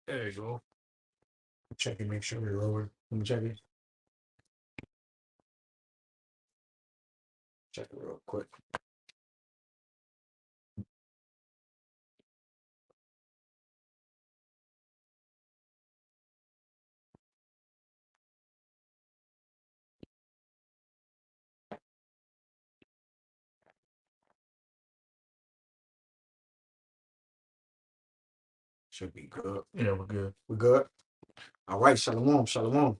There you go. Check it, make sure we're over. Let me check it. Check it real quick. Should be good. Yeah, we're good. We're good. All right, shalom, shalom.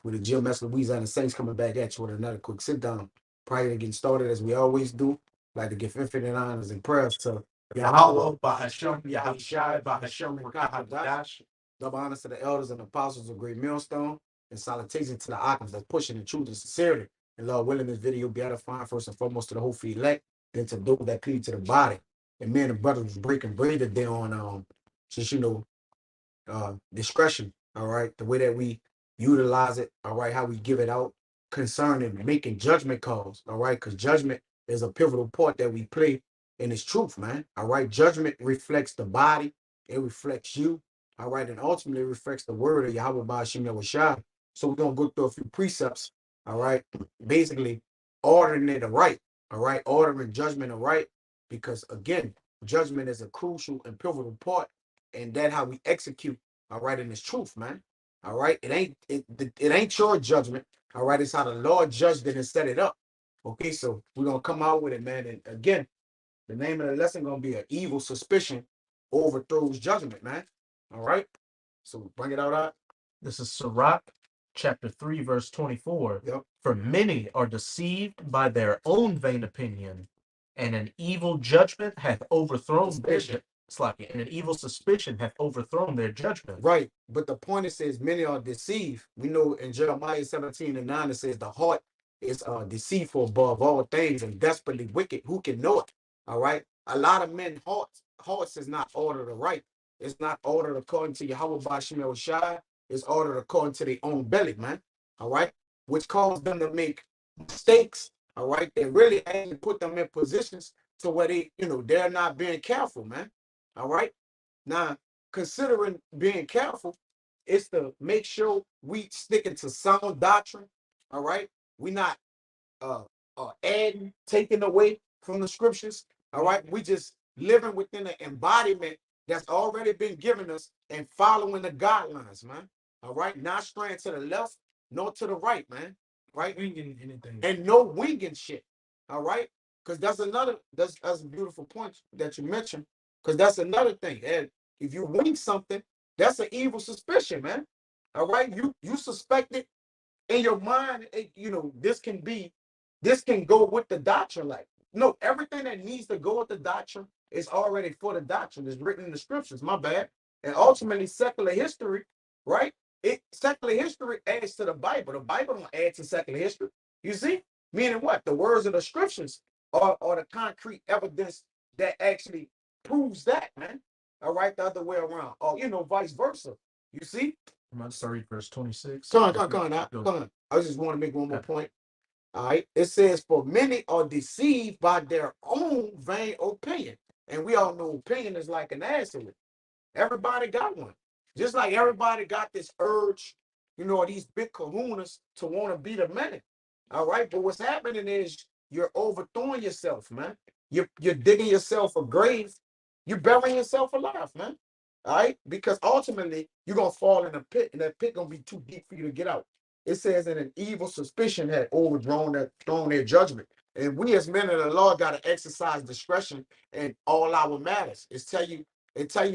With the GMS Louisiana Saints coming back at you with another quick sit down. Prior to getting started, as we always do, like to give infinite honors and prayers to Yahweh, Bahashem, Yahushai, Bahashem, Rakahadash. Double honors to the elders and apostles of Great Millstone, and salutation to the icons that's pushing the truth and sincerity. And Lord willing, this video be edifying first and foremost to the whole free elect, then to those that cleave to the body. And men and brothers was breaking bread today on just discretion, all right, the way that we utilize it, all right, how we give it out concerning making judgment calls, all right, because judgment is a pivotal part that we play in this truth, man, all right. Judgment reflects the body, it reflects you, all right, and ultimately reflects the word of Yahweh Ba'ashim Yahushua. So we're gonna go through a few precepts, all right, basically ordering it right, all right, ordering judgment right, because again, judgment is a crucial and pivotal part, and that how we execute, all right, in this truth, man. All right. It ain't your judgment. All right. It's how the Lord judged it and set it up. Okay, so we're gonna come out with it, man. And again, the name of the lesson gonna be an evil suspicion overthrows judgment, man. All right. So bring it out. This is Sirach chapter 3, verse 24. Yep. For many are deceived by their own vain opinion, and an evil judgment hath overthrown and an evil suspicion hath overthrown their judgment. Right. But the point, it says many are deceived. We know in Jeremiah 17:9 it says the heart is deceitful above all things and desperately wicked. Who can know it? All right. A lot of men hearts is not ordered right. It's not ordered according to Yahweh Ba'ashim Yahushua. It's ordered according to their own belly, man. All right. Which caused them to make mistakes. All right. They really actually put them in positions to where they're not being careful, man. All right. Now, considering being careful, is to make sure we sticking to sound doctrine. All right. We not adding, taking away from the scriptures. All right. We just living within the embodiment that's already been given us and following the guidelines, man. All right. Not straying to the left, nor to the right, man. Right. Winging anything. And no winging shit. All right. Because that's a beautiful point that you mentioned. Because that's another thing. And if you wing something, that's an evil suspicion, man. All right. You suspect it in your mind, this can go with the doctrine. Like, no, everything that needs to go with the doctrine is already for the doctrine. It's written in the scriptures, my bad. And ultimately, secular history, right? Secular history adds to the Bible. The Bible don't add to secular history. You see? Meaning what? The words of the scriptures are the concrete evidence that actually proves that, man. All right, the other way around. Or, vice versa. You see? I'm going to read verse 26. Come on. I just want to make one more point. All right. It says, for many are deceived by their own vain opinion. And we all know opinion is like an acid. Everybody got one. Just like everybody got this urge, these big kahunas to want to be the man. All right. But what's happening is you're overthrowing yourself, man. You're digging yourself a grave. You're burying yourself alive, man. All right. Because ultimately you're going to fall in a pit, and that pit going to be too deep for you to get out. It says that an evil suspicion had thrown their judgment. And we as men of the Lord got to exercise discretion in all our matters. It tell you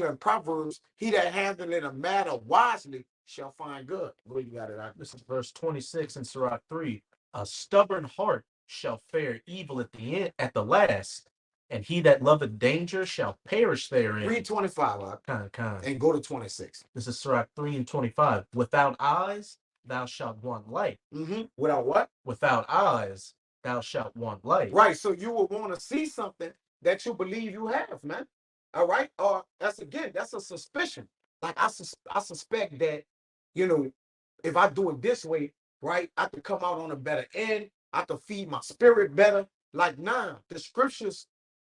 in Proverbs, he that handleth a matter wisely shall find good. Where you got it out? This is verse 26 in Sirach 3. A stubborn heart shall fare evil at the last, and he that loveth danger shall perish therein. Read 25, and go to 26. This is Sirach 3 and 25. Without eyes, thou shalt want light. Without what? Without eyes, thou shalt want light. Right. So you will want to see something that you believe you have, man. All right. Or that's a suspicion. Like I suspect that, if I do it this way, right, I could come out on a better end. I could feed my spirit better. Like, nah, the scriptures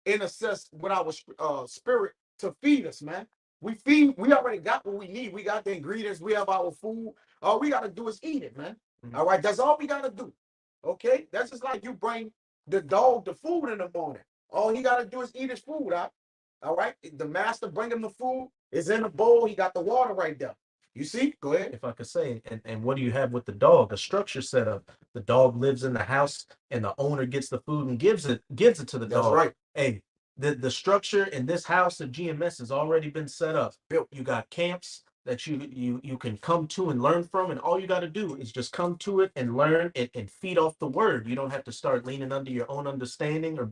intercess with our spirit to feed us, man. We already got what we need. We got the ingredients. We have our food. All we got to do is eat it, man. All right. That's all we got to do. Okay. That's just like you bring the dog the food in the morning. All he got to do is eat his food. All right. The master bring him the food. It's in the bowl. He got the water right there. You see? Go ahead. If I could say, and what do you have with the dog? A structure set up. The dog lives in the house, and the owner gets the food and gives it to the That's dog. right. Hey, the structure in this house of GMS has already been set up. Built. You got camps that you can come to and learn from, and all you got to do is just come to it and learn it and feed off the word. You don't have to start leaning under your own understanding or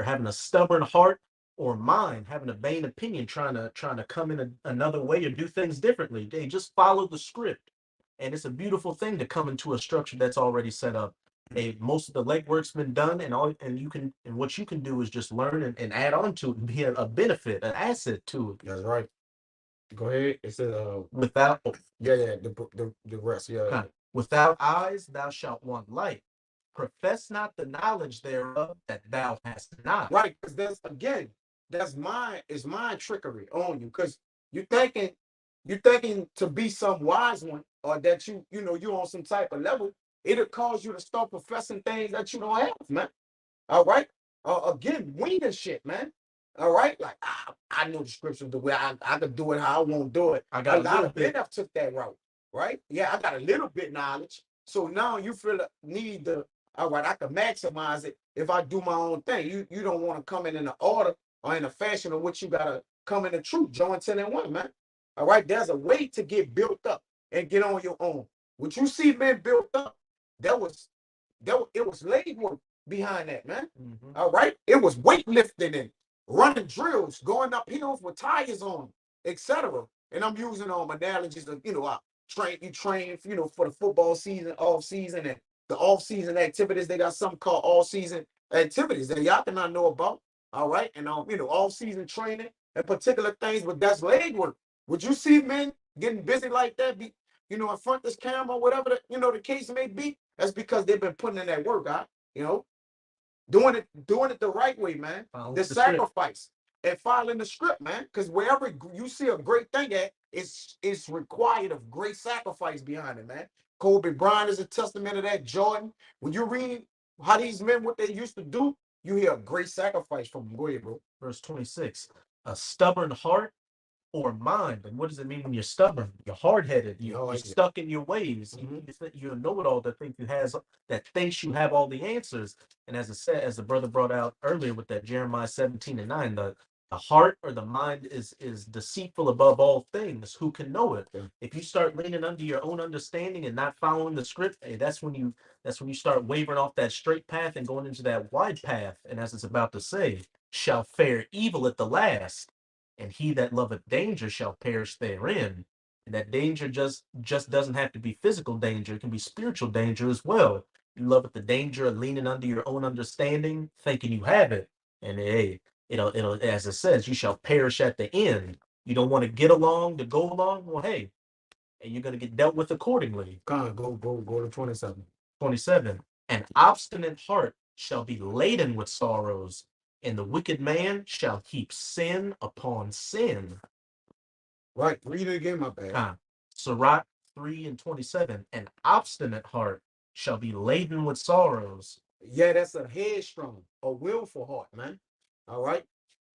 having a stubborn heart or mind, having a vain opinion, trying to come in another way or do things differently. They just follow the script, and it's a beautiful thing to come into a structure that's already set up. Most of the legwork's been done, and what you can do is just learn and add on to it and be a benefit, an asset to it. That's right. Go ahead. It says Without the rest. Yeah. Without eyes thou shalt want light. Profess not the knowledge thereof that thou hast not. Right, because that's mind trickery on you. Because you thinking to be some wise one, or that you on some type of level, it'll cause you to start professing things that you don't have, man. All right. Again, winging shit, man. All right. Like I know the scriptures the way I could do it how I won't do it. I got a little bit. I've took that route, right? Yeah, I got a little bit knowledge. So now you feel the need to, all right, I can maximize it if I do my own thing. You don't want to come in an order or in a fashion of which you gotta come in the truth. John 10 and 1, man. All right, there's a way to get built up and get on your own. What you see men built up, it was leg work behind that, man. All right, it was weightlifting and running drills, going up hills with tires on, etc. And I'm using analogies of I train for the football season, off season, and the off season activities. They got something called all season activities that y'all cannot know about. All right, and off season training and particular things, but that's leg work. Would you see men getting busy like that? In front of this camera, whatever the case may be. That's because they've been putting in that work, doing it the right way, man. The sacrifice and following the script, man. Because wherever you see a great thing at, it's required of great sacrifice behind it, man. Kobe Bryant is a testament of that. Jordan, when you read how these men what they used to do, you hear a great sacrifice from them. Go ahead, bro. Verse 26. A stubborn heart or mind. And what does it mean when you're stubborn? You're hard-headed. You're stuck in your ways. You know it all. That thinks you have all the answers. And as the brother brought out earlier with that Jeremiah 17 and 9, the heart or the mind is deceitful above all things. Who can know it? Yeah. If you start leaning under your own understanding and not following the script, hey, that's when you start wavering off that straight path and going into that wide path. And as it's about to say, shall fare evil at the last. And he that loveth danger shall perish therein. And that danger just doesn't have to be physical danger. It can be spiritual danger as well. You love it, the danger of leaning under your own understanding, thinking you have it. And hey, it'll as it says, you shall perish at the end. You don't want to get along to go along. Well, hey, and you're going to get dealt with accordingly. Go to 27. 27. An obstinate heart shall be laden with sorrows, and the wicked man shall heap sin upon sin. Right. Read it again, my bad. Sirach 3 and 27. An obstinate heart shall be laden with sorrows. Yeah, that's a headstrong, a willful heart, man. All right.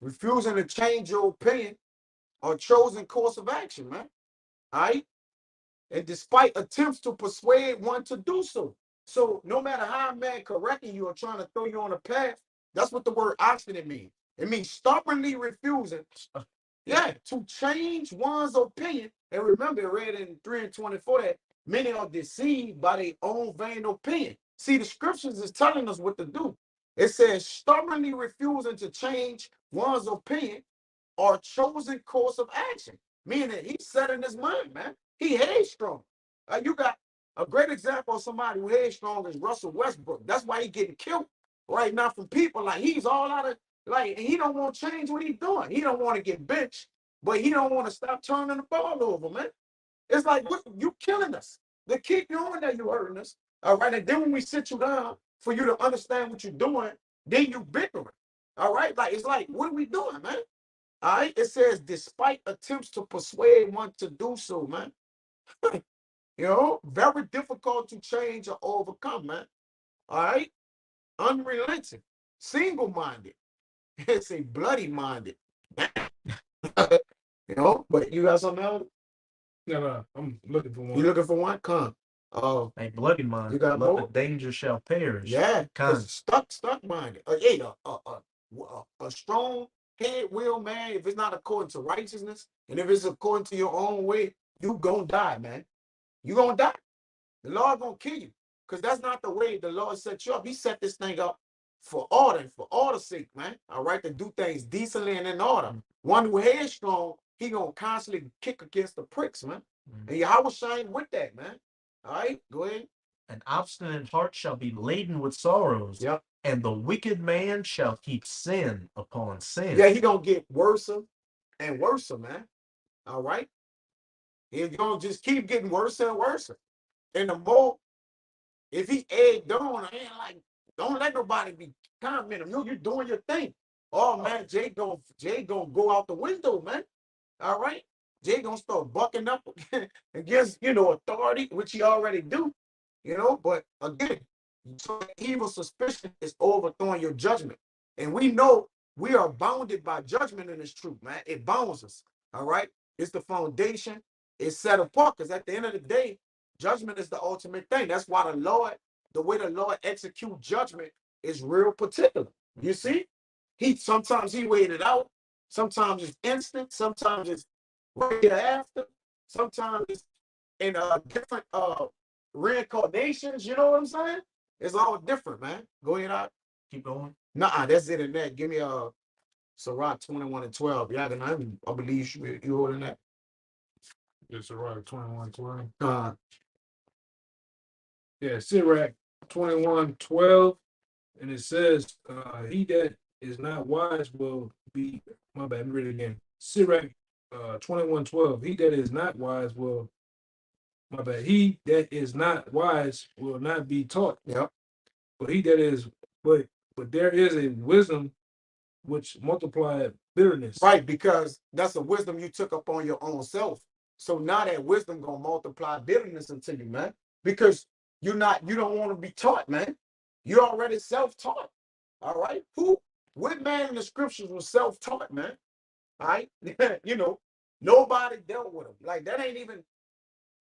Refusing to change your opinion or chosen course of action, man. All right. And despite attempts to persuade one to do so. So no matter how a man correcting you or trying to throw you on a path, that's what the word obstinate means. It means stubbornly refusing, to change one's opinion. And remember, it read in 3 and 24 that many are deceived by their own vain opinion. See, the scriptures is telling us what to do. It says stubbornly refusing to change one's opinion or chosen course of action. Meaning he's set in his mind, man. He headstrong. You got a great example of somebody who headstrong is Russell Westbrook. That's why he's getting killed right now from people like he's all out of and he don't want to change what he's doing. He don't want to get benched, but he don't want to stop turning the ball over, man. It's like, what, you killing us. To keep you on there, you hurting us. All right. And then when we sit you down for you to understand what you're doing, then you bickering. All right. Like, it's like, what are we doing, man? All right, it says, despite attempts to persuade one to do so, man. Very difficult to change or overcome, man. All right, unrelenting, single-minded. It's a bloody-minded. But you got something else? No, I'm looking for one. You looking for one? Come. A bloody mind. You got Let more? the danger shall perish. Yeah, Kind. stuck-minded. A strong head will, man. If it's not according to righteousness, and if it's according to your own way, you gonna die, man. You gonna die. The Lord gonna kill you, because that's not the way the Lord set you up. He set this thing up for order and for order's sake, man. All right, to do things decently and in order. One who headstrong, he gonna constantly kick against the pricks, man. And Yahweh shine with that, man. All right, go ahead. An obstinate heart shall be laden with sorrows. Yep. And the wicked man shall keep sin upon sin. Yeah, he gonna get worse and worse, man. All right. He's gonna just keep getting worse and worse. And the more, if he egged on, like, don't let nobody be commenting. You're doing your thing. Oh man, Jay gonna go out the window, man. All right. Jay gonna start bucking up against, authority, which he already do. But again, so evil suspicion is overthrowing your judgment. And we know we are bounded by judgment in this truth, man. It bounds us. All right. It's the foundation. It's set apart, because at the end of the day, judgment is the ultimate thing. That's why the way the Lord executes judgment is real particular. You see? Sometimes he waited out, sometimes it's instant, sometimes it's right after, sometimes it's in different reincarnations. You know what I'm saying? It's all different, man. Go ahead, out. Keep going. Nah, that's it in that. Give me Sirach 21 and 12. Yeah, I believe you holding that. It's Sirach 21:12. Yeah, Sirach 21:12, and it says, "He that is not wise will be." My bad. Let me read it again. Sirach 21:12. He that is not wise will. My bad. He that is not wise will not be taught. Yep. But he that is, but there is a wisdom which multiply bitterness. Right, because that's a wisdom you took up on your own self. So now that wisdom gonna multiply bitterness into you, man. Because you don't want to be taught, man. You're already self-taught. All right. What man in the scriptures was self-taught, man? All right. Nobody dealt with him. Like, that ain't even,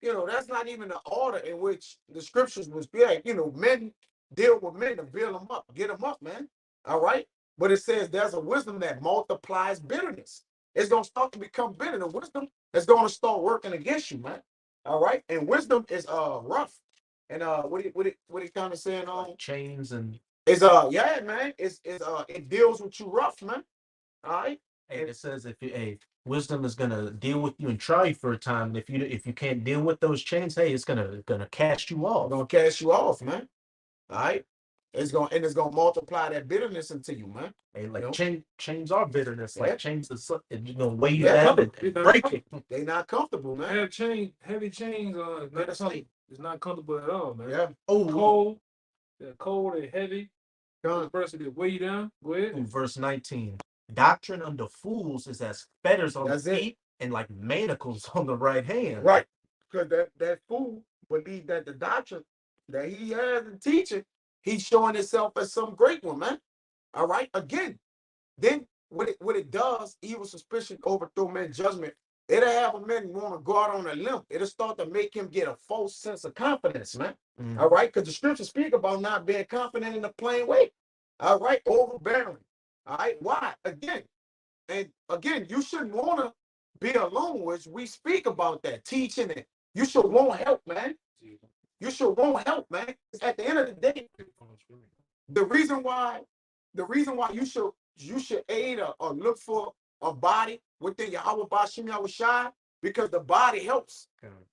that's not even the order in which the scriptures was. Men deal with men to build them up, get them up, man. All right. But it says there's a wisdom that multiplies bitterness. It's gonna start to become bitter. The wisdom is gonna start working against you, man. All right. And wisdom is rough. And what he kind of saying on chains and it's yeah, man. It deals with you rough, man. All right. And it says if wisdom is gonna deal with you and try you for a time. If you can't deal with those chains, hey, it's gonna cast you off. It's gonna cast you off, man. All right. It's gonna multiply that bitterness into you, man. Hey, like chains are bitterness. Like chains is gonna weigh you Yeah, down and break it. They not comfortable, man. Heavy chains it's not comfortable at all, man. Yeah. Cold. They're cold and heavy. The person that weigh you down. Go ahead. Verse 19. Doctrine unto fools is as fetters on the feet and like manacles on the right hand. Right. Because that fool believe that the doctrine that he has in teaching, he's showing himself as some great one, man. All right. Again, then what it does, evil suspicion overthrow men's judgment. It'll have a man want to go out on a limb. It'll start to make him get a false sense of confidence, man. All right. Because the scriptures speak about not being confident in a plain way. All right. Overbearing. All right. Why? Again, you shouldn't want to be alone, which we speak about that, teaching it. You should want help, man. You should want help, man. At the end of the day, the reason why you should aid or look for a body within Yahweh Bashim Yahushai, because the body helps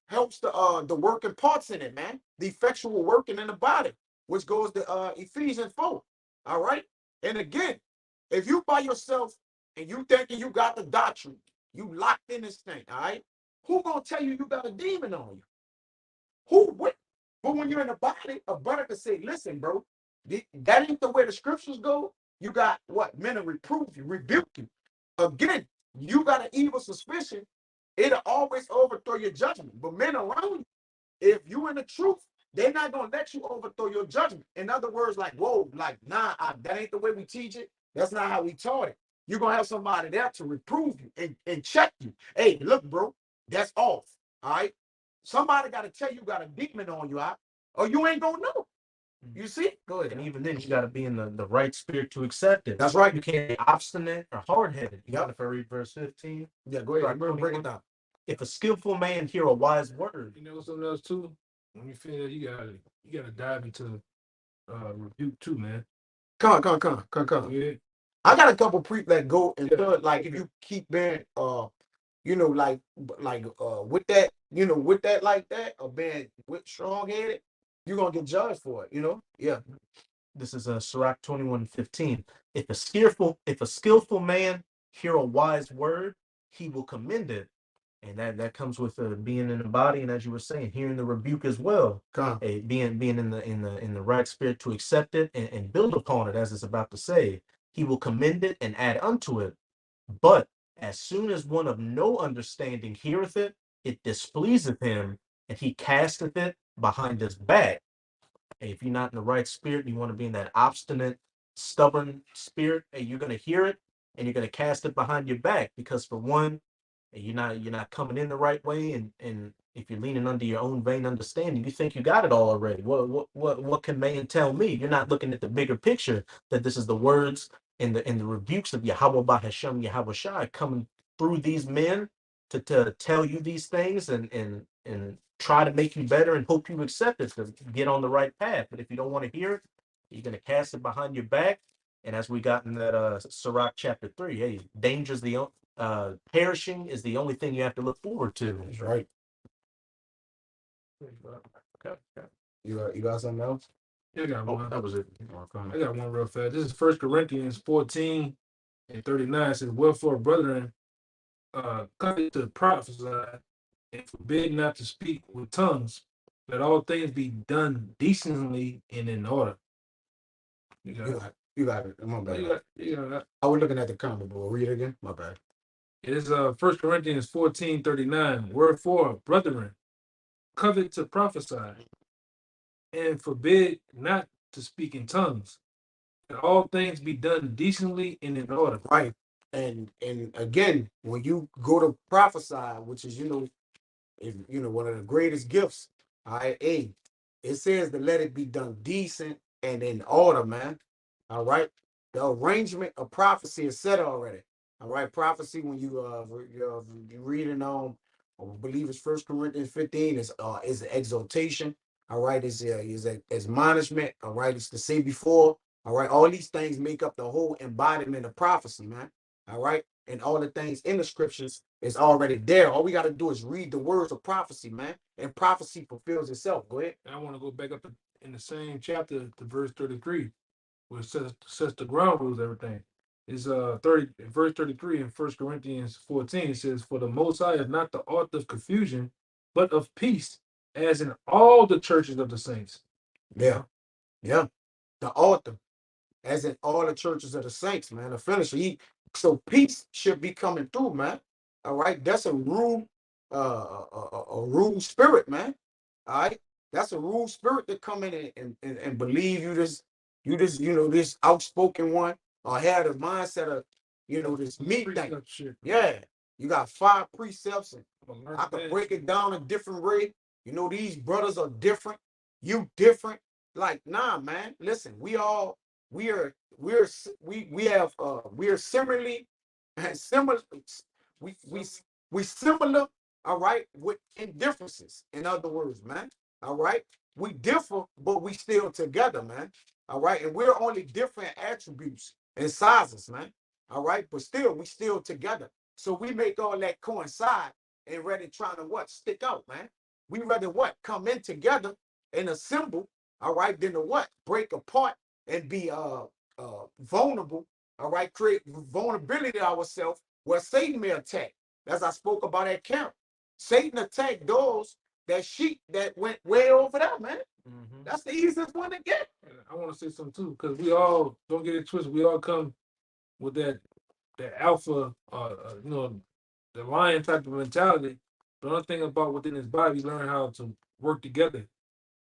the working parts in it, man. The effectual working in the body, which goes to Ephesians 4. All right. And again, if you by yourself and you thinking you got the doctrine, you locked in this thing, all right? Who gonna tell you got a demon on you? Who? What? But when you're in the body, a brother can say, listen, bro, that ain't the way the scriptures go. You got what? Men to reprove you, rebuke you. Again, you got an evil suspicion, it'll always overthrow your judgment. But men around you, if you in the truth, they're not gonna let you overthrow your judgment. In other words, like, whoa, like, nah, that ain't the way we teach it. That's not how we taught it. You're gonna have somebody there to reprove you and check you. Hey, look, bro, that's off. All right. Somebody got to tell you got a demon on you, out, or you ain't gonna know. You see? Go ahead. And even then, you got to be in the right spirit to accept it. That's right. You can't be obstinate or hard-headed. Yep. If I read verse 15. Yeah, go ahead. Break it down. If a skillful man hear a wise word. You know something else too? When you feel you gotta dive into rebuke too, man. Come on. Yeah. I got a couple pre that go and third, like if you keep being you know, like with that, you know, with that like that, or being with strong headed, you're gonna get judged for it, you know? Yeah. This is Sirach 21:15. If a skillful man hear a wise word, he will commend it. And that comes with being in the body, and as you were saying, hearing the rebuke as well. Being in the right spirit to accept it and build upon it, as it's about to say. He will commend it and add unto it. But as soon as one of no understanding heareth it, it displeaseth him, and he casteth it behind his back. Hey, if you're not in the right spirit, you want to be in that obstinate, stubborn spirit, hey, you're going to hear it and you're going to cast it behind your back, because for one, you're not coming in the right way, and if you're leaning under your own vain understanding, you think you got it all already. What can man tell me? You're not looking at the bigger picture, that this is the words and the rebukes of Yahweh Ba Hashem Yahweh Shai coming through these men to tell you these things and try to make you better and hope you accept it to get on the right path. But if you don't want to hear it, you're going to cast it behind your back. And as we got in that Sirach chapter 3, hey, danger's perishing is the only thing you have to look forward to. That's right. Okay. You got something else? Yeah, I got one. That was it. I got one real fast. This is 1 Corinthians 14:39. It says, wherefore, brethren, covet to prophesy, and forbid not to speak with tongues. Let all things be done decently and in order. You got it. My bad. You got that. I was looking at the comment, but read it again. My bad. It is 1 Corinthians 14:39. Wherefore, brethren, covet to prophesy, and forbid not to speak in tongues. Let all things be done decently and in order. Right. And again, when you go to prophesy, which is one of the greatest gifts, all right, it says to let it be done decent and in order, man. All right. The arrangement of prophecy is set already. All right. Prophecy, when you're reading I believe it's 1 Corinthians 15, is an exaltation. All right, is admonishment. All right, it's to say before. All right, all these things make up the whole embodiment of prophecy, man. All right, and all the things in the scriptures is already there. All we got to do is read the words of prophecy, man, and prophecy fulfills itself. Go ahead. I want to go back up in the same chapter to verse 33, where it sets the ground rules, everything. It's verse 33 in 1 Corinthians 14. It says, for the Most High is not the author of confusion, but of peace, as in all the churches of the saints. Yeah. The author, as in all the churches of the saints, man. The finisher. So peace should be coming through, man. All right. That's a rule, a rule spirit, man. All right. That's a rule spirit to come in and believe this outspoken one, or have the mindset of, this meat thing. Yeah. You got 5 precepts, and I can break it down a different way. These brothers are different. You different. Like, nah, man. Listen, we are similarly similar. We similar, all right, with indifferences. In other words, man. All right. We differ, but we still together, man. All right. And we're only different attributes and sizes, man. All right. But still, we still together. So we make all that coincide and rather trying to stick out, man. We rather come in together and assemble, all right, than to break apart and be vulnerable, all right, create vulnerability to ourselves where Satan may attack. As I spoke about at camp, Satan attacked those that sheep that went way over there, man. Mm-hmm. That's the easiest one to get. I want to say something too, because we all, don't get it twisted, we all come with that alpha, the lion type of mentality. The only thing about within his body, learn how to work together.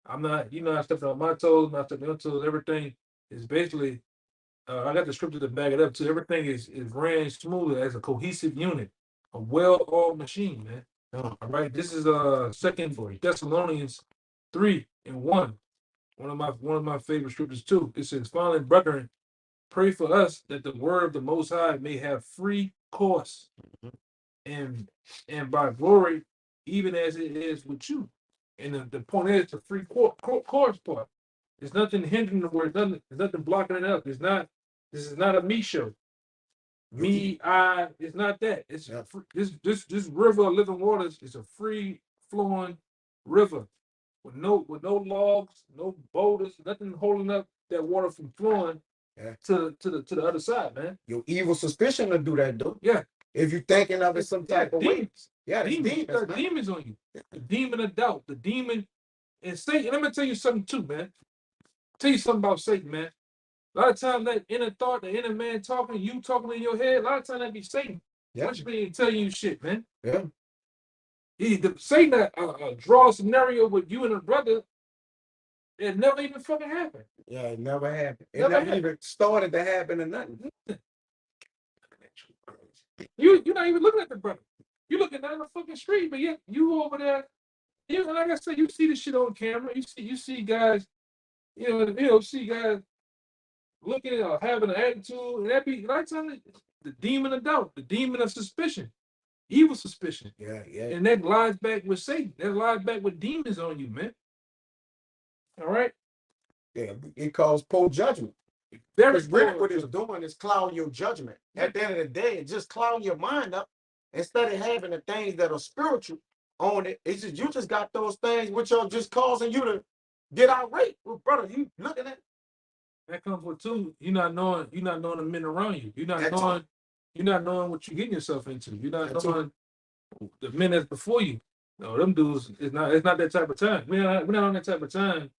I'm not, I stepping on my toes, not stepping on your toes. Everything is basically, I got the scripture to back it up too. Everything is ran smoothly as a cohesive unit, a well-oiled machine, man. All right. This is Second Thessalonians 3:1. One of my favorite scriptures too. It says, finally, brethren, pray for us that the word of the Most High may have free course and by glory, even as it is with you. And the point is the free course part. There's nothing hindering the word. There's nothing blocking it up. This is not a me show. Me, I. It's not that. It's this river of living waters is a free flowing river with no logs, no boulders, nothing holding up that water from flowing to the other side, man. Your evil suspicion will do that, though. Yeah. If you're thinking of it some type of way. Yeah, demons on you. The demon of doubt, the demon and Satan. Let me tell you something too, man. Tell you something about Satan, man. A lot of times that inner thought, the inner man talking, you talking in your head, a lot of times that be Satan. Yeah. Which means telling you shit, man. Yeah. Satan that draw a scenario with you and a brother, it never even fucking happened. Yeah, it never happened. It never even started to happen or nothing. You're not even looking at the brother. You're looking down the fucking street, but yet you over there. Like I said, you see this shit on camera. You see guys, see guys looking or having an attitude, and that be like the demon of doubt, the demon of suspicion, evil suspicion. Yeah. And that lies back with Satan. That lies back with demons on you, man. All right. Yeah, it calls poor judgment. Because really what it's doing is clouding your judgment. At the end of the day, it just clouding your mind up. Instead of having the things that are spiritual on it, it's just you just got those things which are just causing you to get irate. Well, brother, you looking at that comes with too. You're not knowing the men around you. You're not knowing what you're getting yourself into. You're not knowing the men that's before you. No, them dudes, it's not that type of time. We're not on that type of time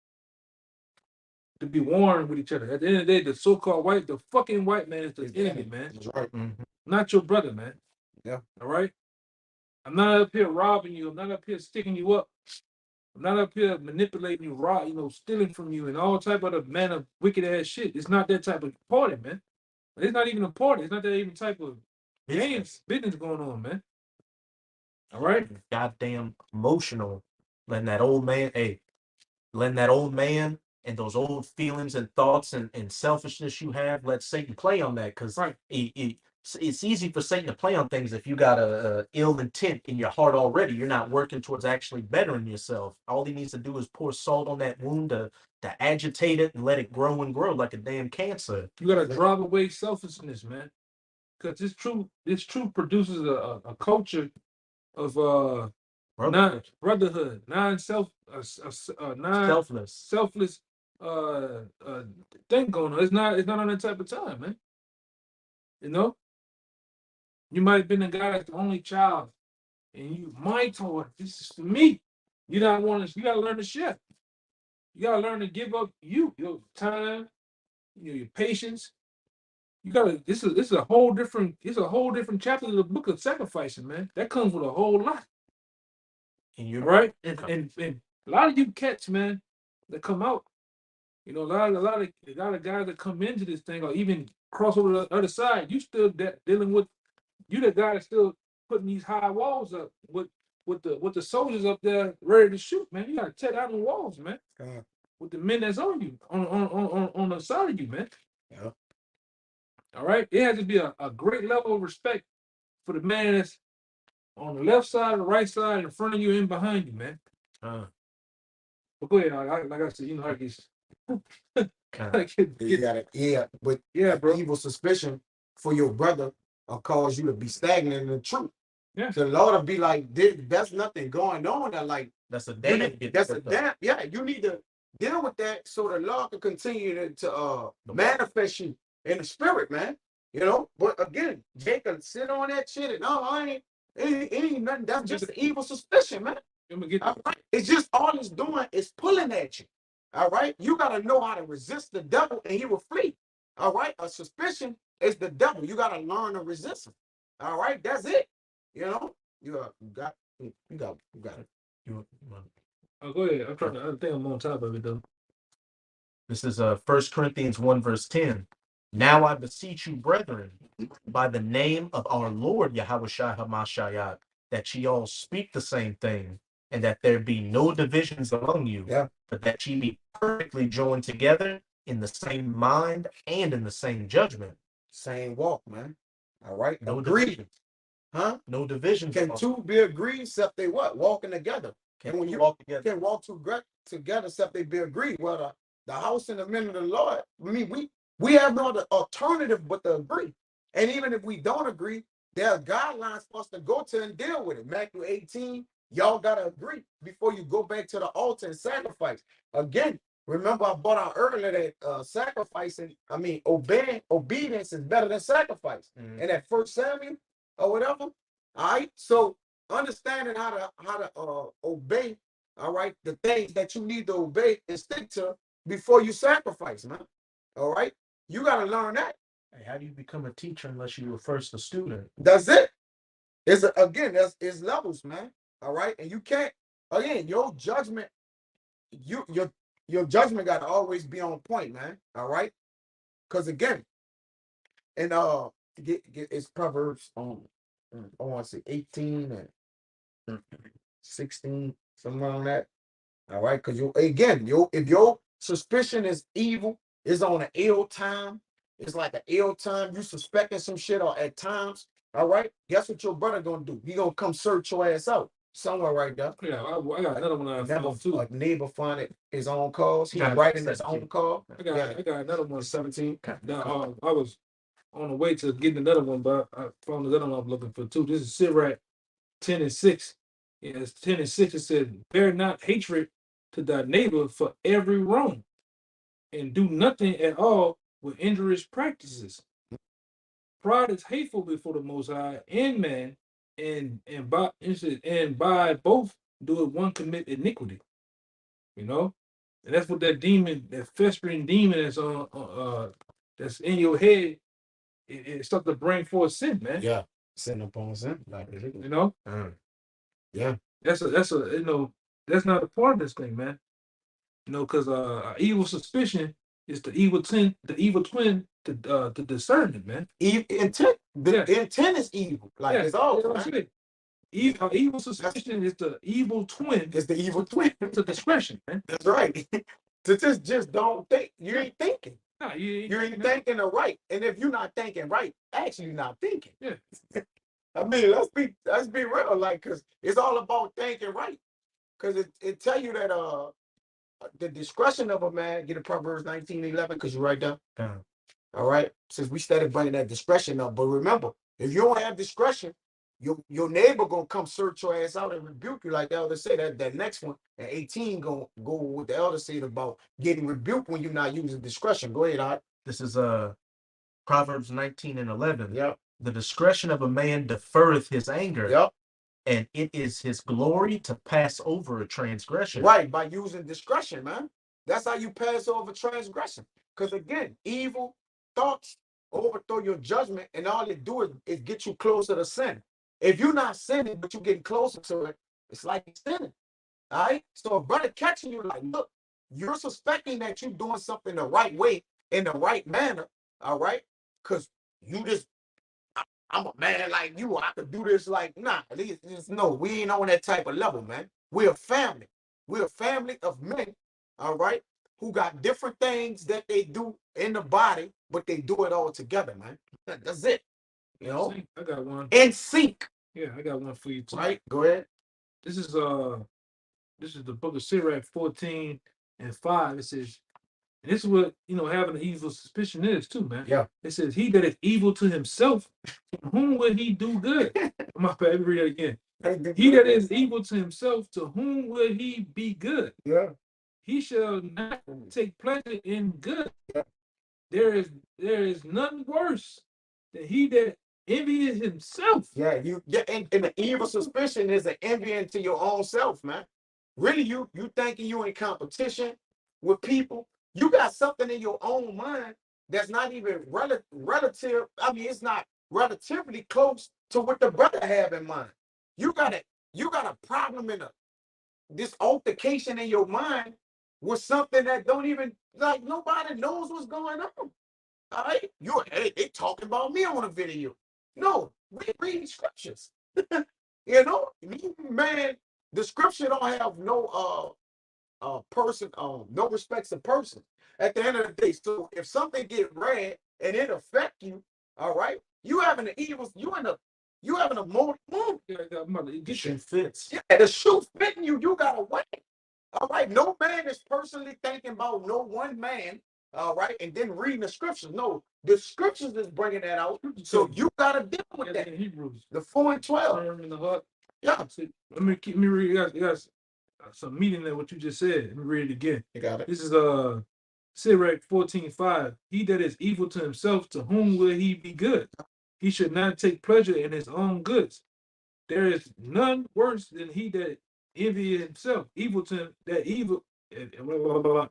to be warring with each other. At the end of the day, the fucking white man is the enemy, man. That's right. Mm-hmm. Not your brother, man. Yeah. All right. I'm not up here robbing you. I'm not up here sticking you up. I'm not up here manipulating you, stealing from you and all type of man of wicked ass shit. It's not that type of party, man. It's not even a party. It's not that even type of business going on, man. All right. Goddamn emotional. Letting that old man and those old feelings and thoughts and selfishness you have, let Satan play on that, because it's easy for Satan to play on things if you got a ill intent in your heart already. You're not working towards actually bettering yourself. All he needs to do is pour salt on that wound to agitate it and let it grow and grow like a damn cancer. You gotta drive away selfishness, man, because this truth produces a culture of brotherhood, selfless thing going on. It's not on that type of time, man. You might have been the guy that's the only child, and you might thought this is for me. You gotta learn to share. You gotta learn to give up your time, your patience. You gotta. This is a whole different. It's a whole different chapter of the book of sacrificing, man. That comes with a whole lot. And you're right. And a lot of you cats, man, that come out. A lot of guys that come into this thing or even cross over to the other side. You still dealing with. You the guy that's still putting these high walls up with the soldiers up there ready to shoot, man. You gotta tear down the walls, man. With the men that's on you, on the side of you, man. Yeah. All right. It has to be a great level of respect for the man that's on the left side, the right side, in front of you, and behind you, man. But go ahead. Like I said, how these. Bro. Evil suspicion for your brother will cause you to be stagnant in the truth. Yeah. So the Lord will be like, that's nothing going on. That's a damn. Yeah. You need to deal with that so the Lord can continue to manifest you in the spirit, man. But again, Jacob sit on that shit and it ain't nothing. That's just the evil suspicion, man. All right? It's just all it's doing is pulling at you. All right. You gotta know how to resist the devil and he will flee. All right. A suspicion it's the devil. You gotta learn to resist him. All right, that's it. You know, you got it. Oh, go ahead. I think I'm on top of it though. This is 1 Corinthians 1 verse 10. Now I beseech you, brethren, by the name of our Lord Yahushua HaMashiach, that ye all speak the same thing, and that there be no divisions among you, but that ye be perfectly joined together in the same mind and in the same judgment. Same walk, man. All right. No Agreed. divisions. Huh? No divisions. Can two be agreed except they what? Walking together. Can and when you walk together. Can walk together except they be agreed. Well, the house and the men of the Lord, I mean, we have no other alternative but to agree. And even if we don't agree, there are guidelines for us to go to and deal with it. Matthew 18, y'all got to agree before you go back to the altar and sacrifice. Again, remember I brought out earlier that obedience is better than sacrifice. And at 1 Samuel or whatever, all right? So understanding how to obey, all right, the things that you need to obey and stick to before you sacrifice, man. All right? You got to learn that. Hey, how do you become a teacher unless you were first a student? That's it. It's levels, man. All right? And you can't, again, your judgment, your judgment got to always be on point, man. All right? Because again, and it's Proverbs I want to say 18 and 16, somewhere on that. All right, because if your suspicion is evil, is on an ill time, it's like an ill time, you suspecting some shit or at times, all right, guess what your brother gonna do? He gonna come search your ass out somewhere right there. Yeah, I got another one I found too. A neighbor find it his own cause. He's writing his own call. I got another one, 17. I was on the way to getting another one, but I found another one I'm looking for too. This is Sirach 10 and 6. Yeah, it's 10 and 6. It says, bear not hatred to thy neighbor for every wrong, and do nothing at all with injurious practices. Pride is hateful before the Most High and man, and by both do it one commit iniquity. You know, and that's what that demon, that festering demon that's that's in your head. It starts to bring forth sin, man. Yeah, sin upon sin, like you know. Yeah, that's not a part of this thing, man. You know, because evil suspicion is the evil twin to discernment, man. Intent is evil. Like it's all. Evil suspicion is the evil twin. It's the evil twin to discretion, man. That's right. To just don't think. You ain't thinking. No, you ain't thinking the right. And if you're not thinking right, actually you're not thinking. Yeah. I mean, let's be real, like, cause it's all about thinking right. Cause it tell you that the discretion of a man, get a Proverbs 19:11, because you write down. All right. Since we started bringing that discretion up. But remember, if you don't have discretion, your neighbor gonna come search your ass out and rebuke you, like the elder said. That next one at 18 gonna go with the elder said about getting rebuked when you're not using discretion. Go ahead, Art. This is Proverbs 19 and 11. Yep. The discretion of a man deferreth his anger. Yep. And it is his glory to pass over a transgression. Right, by using discretion, man. That's how you pass over transgression. Because again, evil thoughts overthrow your judgment, and all it do is get you closer to sin. If you're not sinning, but you're getting closer to it, it's like you're sinning. All right? So a brother catching you like, look, you're suspecting that you're doing something the right way, in the right manner, all right? Because you just, I'm a man like you, I could do this like, nah, no, we ain't on that type of level, man. We're a family. We're a family of men, all right, who got different things that they do in the body, but they do it all together, man. That's it. You know? I got one. In sync. Yeah, I got one for you too. Right, go ahead. This is the book of Sirach 14 and 5. It says, and this is what, having an evil suspicion is too, man. Yeah. It says, he that is evil to himself, whom will he do good? My bad, let me read that again. He that is evil to himself, to whom will he be good? Yeah. He shall not take pleasure in good. Yeah. There is none worse than he that envies himself. Yeah, and the evil suspicion is an envying to your own self, man. Really, you thinking you in competition with people. You got something in your own mind that's not even relative. I mean, it's not relatively close to what the brother have in mind. You got a problem in this altercation in your mind with something that don't even, like, nobody knows what's going on. All right, they talking about me on a video. No, we read scriptures. You know, man, the scripture don't have no person, no respects of person at the end of the day. So if something get read and it affect you, all right, you having a moment. The shoe fits. Yeah, the shoe fitting you, you gotta wait. All right, no man is personally thinking about no one man. All right, and then reading the scriptures. No, the scriptures is bringing that out. So you gotta deal with that. Hebrews, the 4 and 12. in the heart. Yeah. Let me read. You guys some meaning in what you just said. Let me read it again. You got it. This is Sirach 14:5. He that is evil to himself, to whom will he be good? He should not take pleasure in his own goods. There is none worse than he that envy himself. Evil to him, that evil. Blah, blah, blah, blah.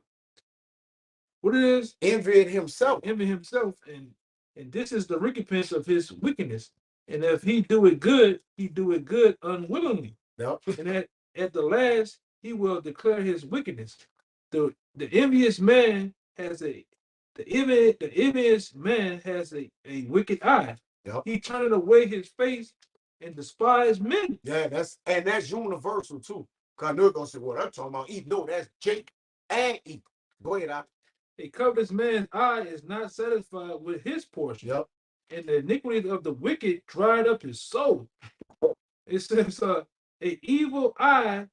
What it is? Envying himself. Envy himself, and this is the recompense of his wickedness. And if he do it good, he do it good unwillingly. Yep. And at the last, he will declare his wickedness. The envious man has a envious man has a wicked eye. Yep. He turneth away his face and despise men. Yeah, that's universal too. Cause they're gonna say, "Well, I'm talking about Eve." No, that's Jake and Eve. Go ahead, I. A covetous man's eye is not satisfied with his portion. Yep. And the iniquity of the wicked dried up his soul. It says, a evil eye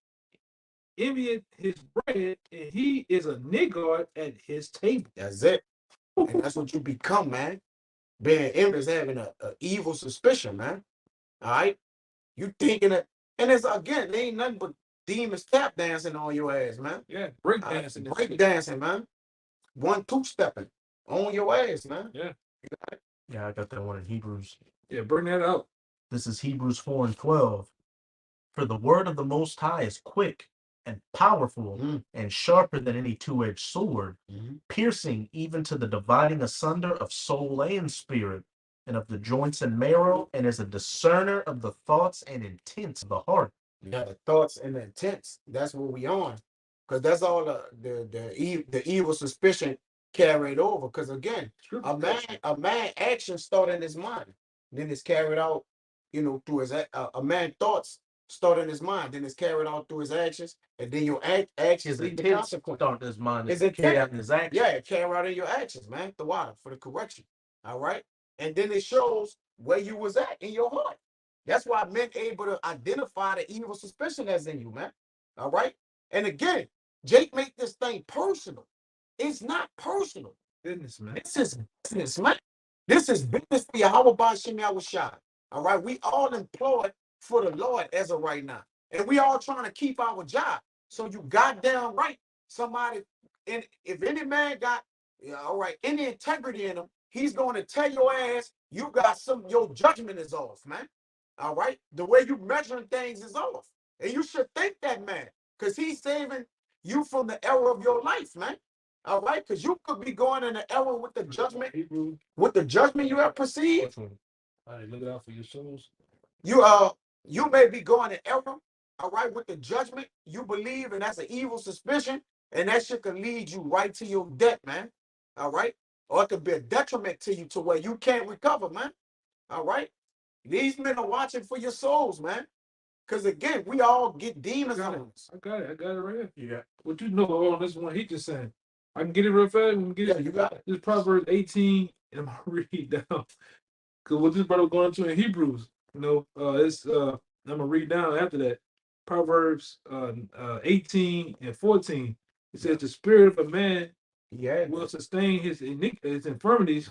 envieth his bread, and he is a niggard at his table. That's it. And that's what you become, man. Being envious, having a evil suspicion, man. All right, you thinking that, and it's again, they ain't nothing but demons tap dancing on your ass, man. Yeah, break dancing. Break dancing, man. 1-2 stepping on your ass, man. Yeah. Yeah, I got that one in Hebrews. Yeah, bring that out. This is Hebrews 4 and 12. For the word of the Most High is quick and powerful and sharper than any two-edged sword, piercing even to the dividing asunder of soul and spirit, and of the joints and marrow, and is a discerner of the thoughts and intents of the heart. Yeah, the thoughts and the intents. That's what we on, because that's all the evil suspicion carried over. Because again, a man action start in his mind, then it's carried out, through his a man thoughts start in his mind, then it's carried out through his actions, and then your actions lead to consequences. Start in his mind. Is it carried out in his actions? Yeah, it carried out in your actions, man. The water for the correction. All right, and then it shows where you was at in your heart. That's why men able to identify the evil suspicion that's in you, man. All right, and again, Jake make this thing personal. It's not personal. Business, man. This is business, man. This is business for Yahweh Bashim Yahushua. All right, we all employed for the Lord as of right now, and we all trying to keep our job. So you goddamn right, somebody, and if any man got, all right, any integrity in him, he's going to tell your ass you got your judgment is off, man. All right, the way you measuring things is off, and you should thank that man, because he's saving you from the error of your life, man. All right, because you could be going in the error with the judgment, you have perceived. All right, look out for your souls. You may be going in error, all right, with the judgment you believe, and that's an evil suspicion, and that shit can lead you right to your death, man. All right, or it could be a detriment to you to where you can't recover, man. All right, these men are watching for your souls, man. Because again, we all get demons on us. I got it right here. Yeah. What you know on this one he just saying. I can get it real fast. You got it. This Proverbs 18, and I'm gonna read down. Because what this brother going to in Hebrews, it's I'm gonna read down after that. Proverbs 18 and 14. It says the spirit of a man will sustain his infirmities,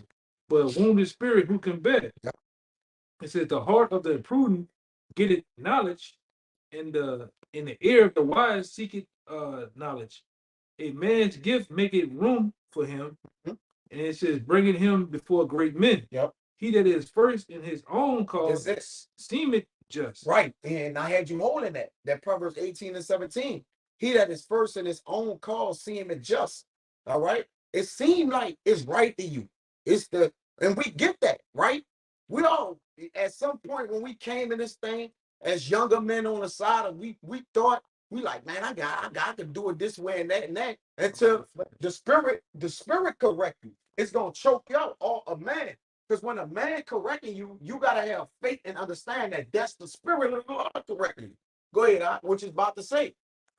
but a wounded spirit who can bear? Yeah. It says the heart of the prudent getteth knowledge, and in the ear of the wise seeketh knowledge. A man's gift maketh room for him, and it says bringing him before great men. Yep. He that is first in his own cause seemeth just. Right. And I had you holding that Proverbs 18 and 17. He that is first in his own cause seemeth just. All right. It seemed like it's right to you. And we get that, right? We all, at some point when we came in this thing as younger men on the side, of we thought, we like, man, I got to do it this way and that, until the spirit correct you. It's gonna choke you out, or a man. Because when a man correcting you, you gotta have faith and understand that that's the spirit of the Lord correcting you. Go ahead, what you about to say.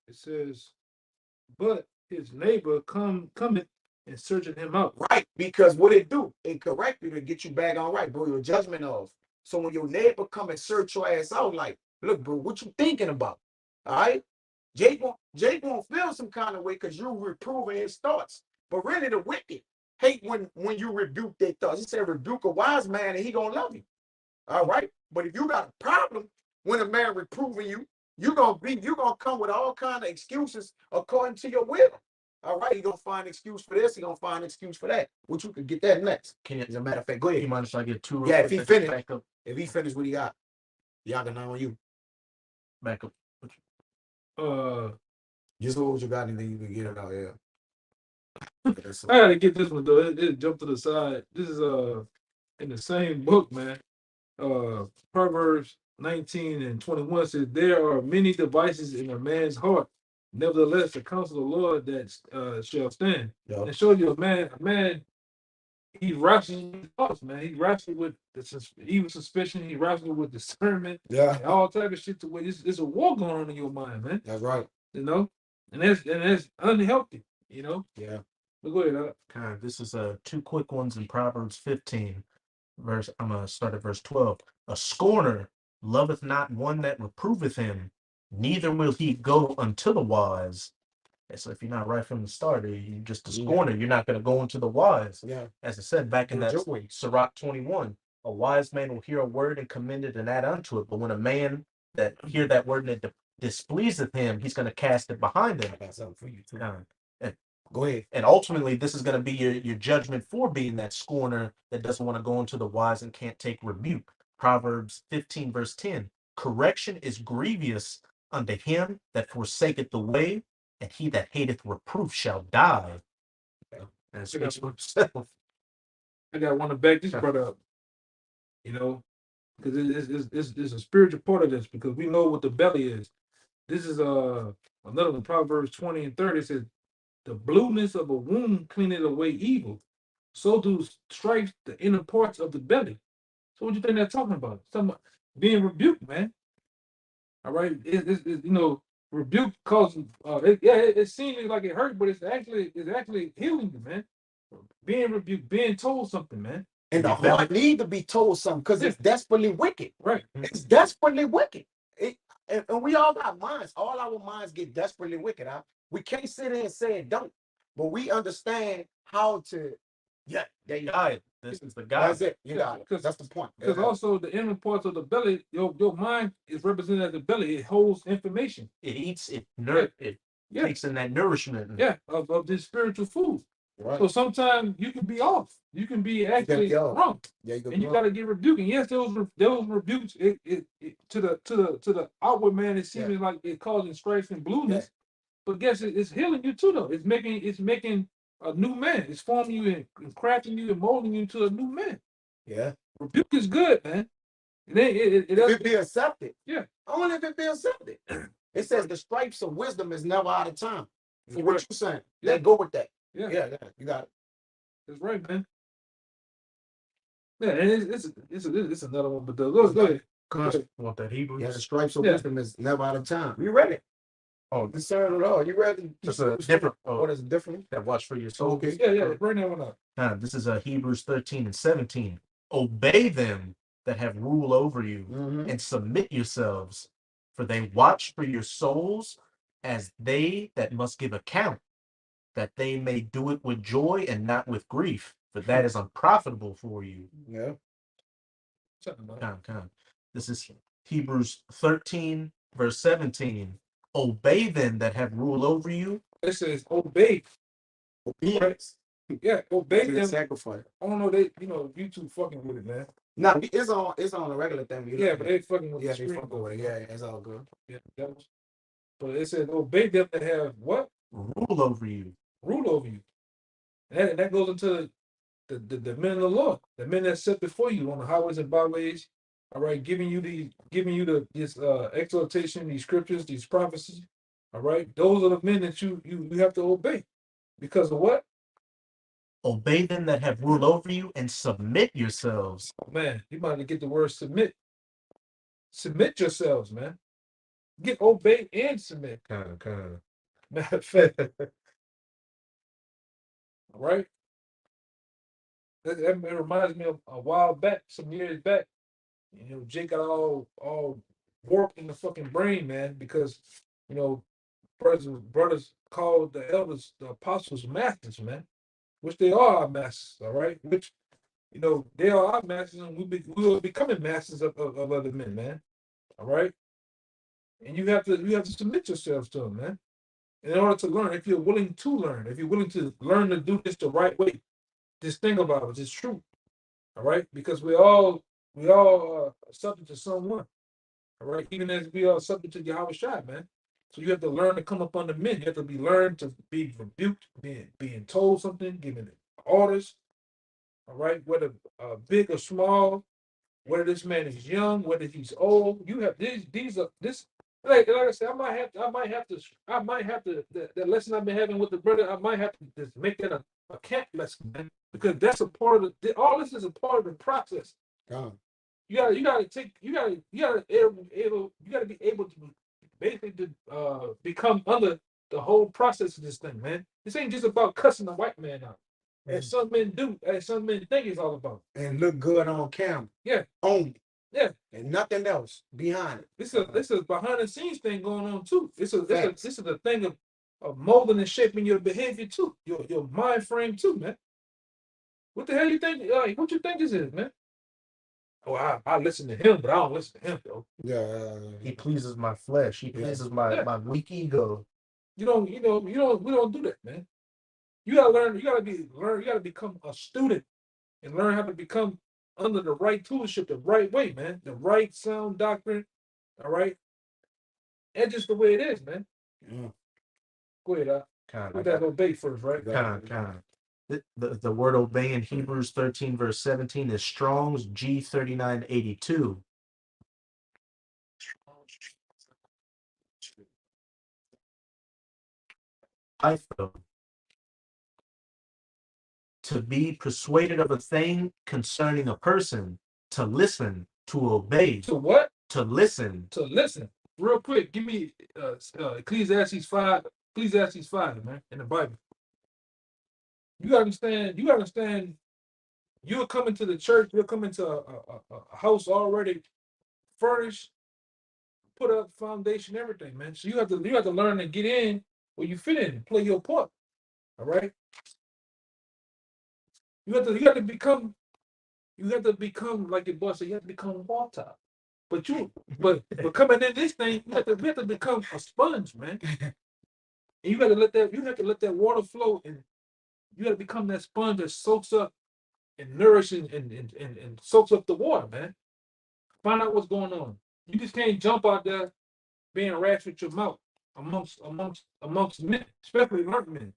It says, but his neighbor cometh and searching him out. Right, because what it do, it correct you to get you back on right, bro. Your judgment off. So when your neighbor come and search your ass out, like, look, bro, what you thinking about? All right, Jake won't feel some kind of way because you're reproving his thoughts. But really, the wicked hate when you rebuke their thoughts. He said, rebuke a wise man, and he gonna love you. All right, but if you got a problem when a man reproving you, you're gonna come with all kind of excuses according to your will. All right, you're gonna find an excuse for this, you're gonna find an excuse for that. Which you could get that next. As a matter of fact, go ahead. You mind if I get two? Yeah, if he finished, what he got, y'all can know on you. Back up. Just what you got, and then you can get it out. Yeah. I gotta get this one though. It jumped to the side. This is in the same book, man. Proverbs 19:21 says, there are many devices in a man's heart. Nevertheless, the counsel of the Lord that shall stand. Yep. And show you a man, he wrestles with thoughts, man. He wrestles with evil suspicion. He wrestles with discernment. Yeah. And all type of shit to where there's a war going on in your mind, man. That's right. You know, and that's unhealthy. You know. Yeah. But go ahead. Okay, this is two quick ones in Proverbs 15. I'm gonna start at verse 12. A scorner loveth not one that reproveth him, neither will he go unto the wise. And so if you're not right from the start, you're just a scorner. You're not gonna go into the wise. Yeah. As I said back in that Sirach 21, a wise man will hear a word and commend it and add unto it. But when a man that hear that word and it displeaseth him, he's gonna cast it behind him. I got something for you too. And go ahead. And ultimately, this is going to be your judgment for being that scorner that doesn't want to go into the wise and can't take rebuke. Proverbs 15, verse 10. Correction is grievous unto him that forsaketh the way, and he that hateth reproof shall die. And it speaks for himself. I got one to back this brother up. You know, because it's a spiritual part of this, because we know what the belly is. This is another one, Proverbs 20:30 says, the blueness of a wound cleaneth away evil. So do stripes the inner parts of the belly. So what do you think they're talking about? Talking about being rebuked, man. All right, rebuke causes. It seems like it hurt, but it's actually healing you, man. Being rebuked, being told something, man. And the heart need to be told something because it's desperately wicked. Right. It's desperately wicked. And we all got minds. All our minds get desperately wicked. Huh? We can't sit there and say it don't, but we understand how to. Yeah, there you go. This is the guy. That's it. You got it. That's the point. Because also the inner parts of the belly, your mind is represented as the belly. It holds information. It eats. It takes in that nourishment. Yeah, of this spiritual food. Right. So sometimes you can be off. You can be actually wrong. Yeah, and you got to get rebuked. And yes, those rebukes. It to the outward man, it seems like it causing strife and blueness. Yeah. But guess it's healing you too, though. It's making a new man. It's forming you and crafting you and molding you to a new man. Yeah. Rebuke is good, man. It be accepted. Yeah. Only if it be accepted. It says the stripes of wisdom is never out of time. For what you're saying. Yeah. Go with that. Yeah, you got it. That's right, man. Yeah, and it's another one, but go ahead. Want that Hebrew? Yeah, the stripes of wisdom is never out of time. You read it? Oh, concerned at all? You read it? Just a different. What is it different? That watch for your soul. Okay. Yeah. Bring that one up. This is Hebrews 13:17. Obey them that have rule over you, and submit yourselves, for they watch for your souls as they that must give account, that they may do it with joy and not with grief, for that is unprofitable for you. Yeah. This is Hebrews 13, verse 17. Obey them that have rule over you. It says obey. Obedience. Yeah, obey them. Sacrifice. I don't know, YouTube fucking with it, man. No, it's on a regular thing. Yeah, but they fucking with the screen. They fucking with it. Yeah, it's all good. Yeah, but it says obey them that have what? Rule over you. Rule over you. And that goes into the men of the Lord, the men that set before you on the highways and byways, all right, giving you this exhortation, these scriptures, these prophecies, all right. Those are the men that you have to obey. Because of what? Obey them that have rule over you and submit yourselves. Man, you might get the word submit. Submit yourselves, man. Get obey and submit. Kind of. Matter of fact. All right. It reminds me of a while back, some years back. You know, Jake got all warped in the fucking brain, man, because you know, brothers called the elders, the apostles, masters, man, which they are our masters, all right. Which you know they are our masters, and we are becoming masters of other men, man. All right, and you have to submit yourselves to them, man, in order to learn. If you're willing to learn, if you're willing to learn to do this the right way, this thing about it is true, all right, because we all are subject to someone. All right, even as we are subject to Yahweh Shai, man. So you have to learn to come up under men. You have to be learned to be rebuked, being told something, given orders. All right, whether big or small, whether this man is young, whether he's old, you have these are this. Like I said, I might have to that lesson I've been having with the brother. I might have to just make that a camp lesson, man, because that's a part of all this is a part of the process. You gotta be able to basically become under the whole process of this thing, man. This ain't just about cussing the white man out. As some men do, as some men think it's all about. And look good on camera. Yeah. Only. Yeah. And nothing else behind it. This is behind the scenes thing going on too. This is a thing of molding and shaping your behavior too, your mind frame too, man. What the hell you think? What you think this is, man? Oh, I listen to him, but I don't listen to him though. Yeah. He pleases my flesh. He pleases my weak ego. We don't do that, man. You gotta learn. You gotta become a student and learn how to become under the right tutorship, the right way, man. The right sound doctrine. All right. And just the way it is, man. Yeah. Go ahead, put that obey first, right? Kind. The word obey in Hebrews 13 verse 17 is Strong's G3982. To be persuaded of a thing concerning a person, to listen, to obey. To what? To listen. To listen. Real quick, give me Ecclesiastes 5, man, in the Bible. You understand, you're coming to the church, you're coming to a house already furnished, put up foundation, everything, man. So you have to learn to get in where you fit in, play your part. All right. You have to become like your boss said, you have to become water. But coming in this thing, we have to become a sponge, man. And you have to let that water flow, and you got to become that sponge that soaks up and nourishes and soaks up the water, man. Find out what's going on. You just can't jump out there being rash with your mouth amongst men, especially learned men.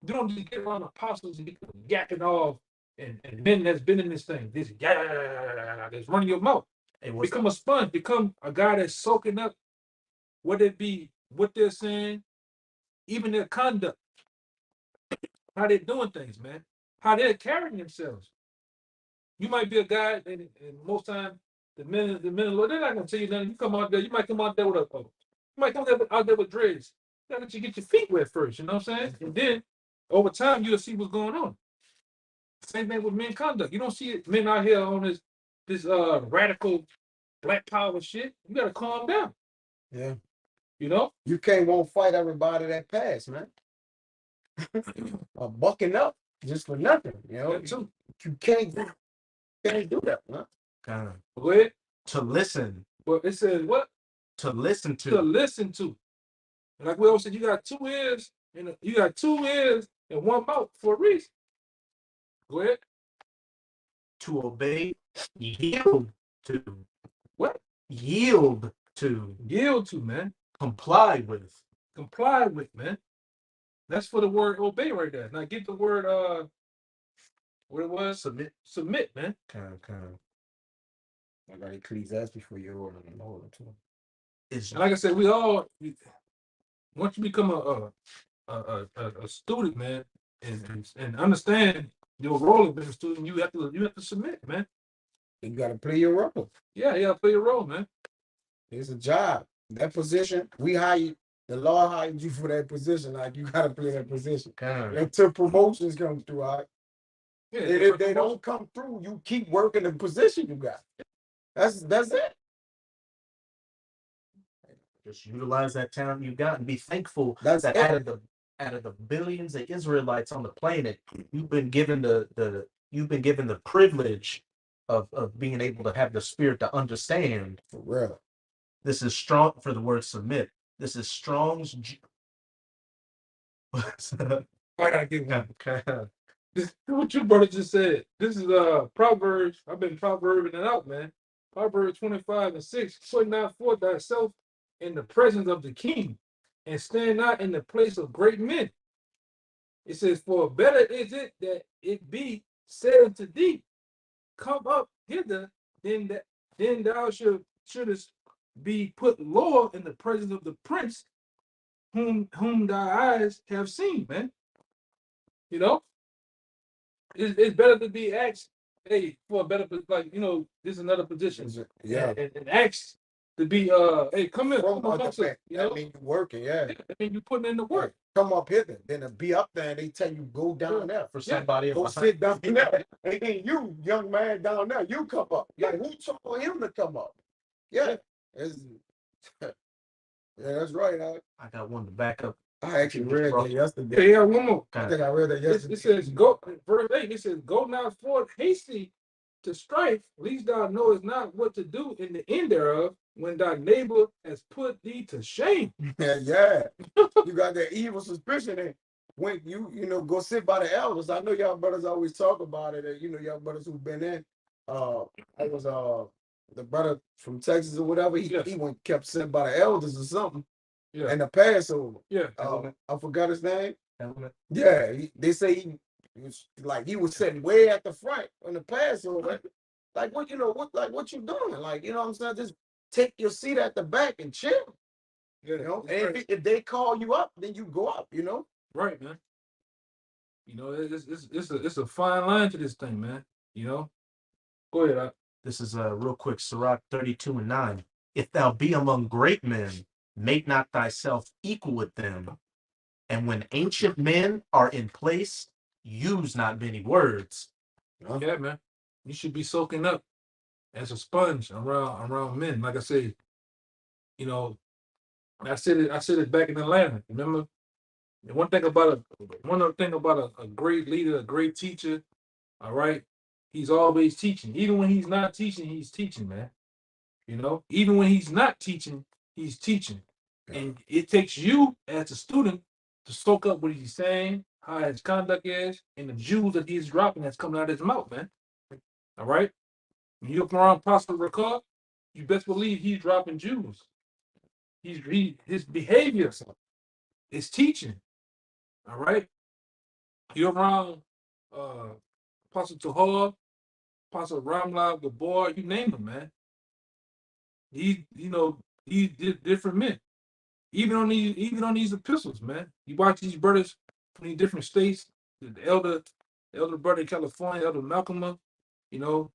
You don't just get around apostles and get yapping off and men that's been in this thing. This that's running your mouth. Become a sponge. Become a guy that's soaking up, whether it be what they're saying, even their conduct, how they're doing things, man, how they're carrying themselves. You might be a guy, and most time the men of the Lord, they're not gonna tell you nothing. You might come out there with out there with dreads. You gotta let you get your feet wet first, you know what I'm saying? And then over time you'll see what's going on. Same thing with men conduct. You don't see men out here on this radical black power shit. You gotta calm down. Yeah. You know? You won't fight everybody that pass, man. Bucking up just for nothing. You know, you can't do that, huh? Go ahead. To listen. Well, it says what? To listen to. To listen to. Like we always said, you got two ears and one mouth for a reason. Go ahead. To obey, yield to. What? Yield to. Yield to, man. Comply with. Comply with, man. That's for the word obey right there. Now get the word What it was? Submit, man. Kind. I got Ecclesiastes for your order and order too. And like I said, once you become a student, man, and understand your role as being a student, you have to submit, man. You got to play your role. Yeah, you got to play your role, man. It's a job. That position, we hire. The Lord hired you for that position. Like, you got to play that position. Until promotions come through, all right? Yeah, and if they don't come through, you keep working the position you got. That's it. Just utilize that talent you got and be thankful That's that it. out of the billions of Israelites on the planet, you've been given the privilege of being able to have the spirit to understand. For real. This is strong for the word submit. This is Strong's. I gotta get one. This what your brother just said. This is Proverbs. I've been proverbing it out, man. Proverbs 25:6. Put not forth thyself in the presence of the king, and stand not in the place of great men. It says, for better is it that it be said unto thee, come up hither, then thou shouldest be put lower in the presence of the prince whom thy eyes have seen, man. You know, it's better to be asked, hey, for a better, like, this is another position. Yeah. And asked to be, hey, come in. Come on, that mean you working, yeah. That mean you putting in the work. Come up hither, then to be up there and they tell you go down there For somebody. Go sit down there. And then you, young man down there, you come up. Like, who told him to come up? Yeah. Yeah, that's right. I got one to back up. I actually read that yesterday. Yeah, one more. I think I read that yesterday. It says, go, verse 8, it says, go not forth hasty to strife, lest thou knowest not what to do in the end thereof, when thy neighbor has put thee to shame. Yeah. You got that evil suspicion. And when you go sit by the elders, I know y'all brothers always talk about it. And y'all brothers who've been in. I was the brother from Texas or whatever. He went kept sitting by the elders or something. Yeah. And the Passover. Yeah. I forgot his name. Yeah. They say he was sitting way at the front on the Passover. Like, what you doing? Like, you know what I'm saying? Just take your seat at the back and chill. Yeah, and if they call you up, then you go up, Right, man. It's a fine line to this thing, man. Go ahead. This is real quick, Sirach 32:9. If thou be among great men, make not thyself equal with them. And when ancient men are in place, use not many words. Yeah, man. You should be soaking up as a sponge around men. Like I said, I said it back in Atlanta. Remember? One thing about a great leader, a great teacher, all right, he's always teaching. Even when he's not teaching, he's teaching, man. Even when he's not teaching, he's teaching. And it takes you as a student to soak up what he's saying, how his conduct is, and the jewels that he's dropping that's coming out of his mouth, man. All right? When you look around Pastor Ricard, you best believe he's dropping jewels. His behavior is teaching. All right? You're around Apostle Tahar, Apostle Ramla, the boy, you name him, man. He's different men. Even on these epistles, man. You watch these brothers from these different states, the elder brother in California, Elder Malcolm, elders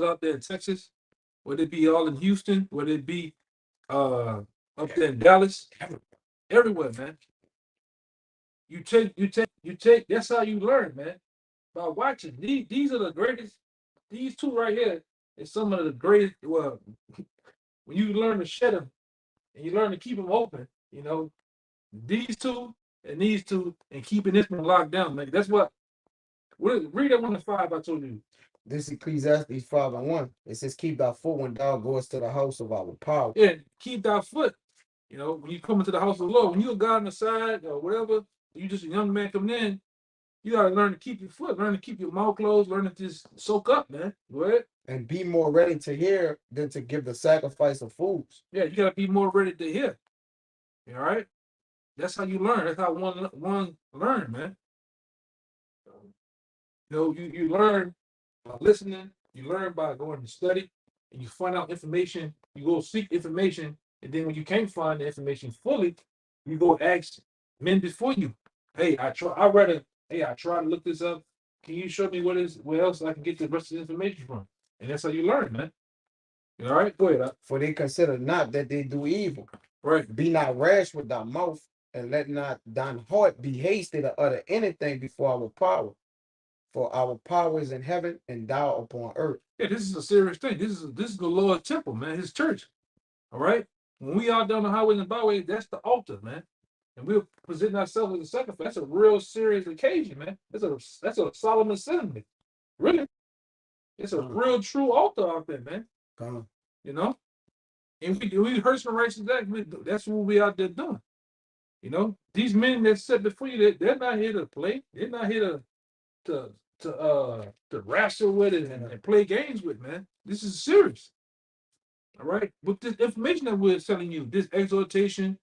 out there in Texas, whether it be all in Houston, whether it be up there in Dallas, everywhere, man. You take. That's how you learn, man. By watching. These are the greatest. These two right here is some of the greatest. Well, when you learn to shut them and you learn to keep them open, these two and these two, and keeping this one locked down, man. That's what. Read that 1-5 I told you. This Ecclesiastes 5:1. It says, keep thy foot when thou goest to the house of our power. Yeah, keep thy foot. When you come into the house of the Lord, when you're a guy on the side or whatever, you just a young man coming in, you gotta learn to keep your foot, learn to keep your mouth closed, learn to just soak up, man. Go ahead. And be more ready to hear than to give the sacrifice of fools. Yeah, you gotta be more ready to hear. All right? That's how you learn. That's how one learn, man. You know, you learn by listening, you learn by going to study, and you find out information, you go seek information, and then when you can't find the information fully, you go ask men before you. Hey, I tried to look this up. Can you show me where else I can get the rest of the information from? And that's how you learn, man. All right, go ahead. For they consider not that they do evil. Right. Be not rash with thy mouth, and let not thine heart be hasty to utter anything before our power. For our power is in heaven, and thou upon earth. Yeah, this is a serious thing. This is the Lord's temple, man. His church. All right. When we out down the highway and the byway, that's the altar, man. And we're presenting ourselves as a sacrifice. That's a real serious occasion, man. That's a solemn assembly. Really. It's a real true altar out there, man. You know? And we heard some righteous act. That's what we out there doing. You know, these men that sit before you, they're not here to play. They're not here to wrestle with it and play games with, man. This is serious. All right. With this information that we're telling you, this exhortation,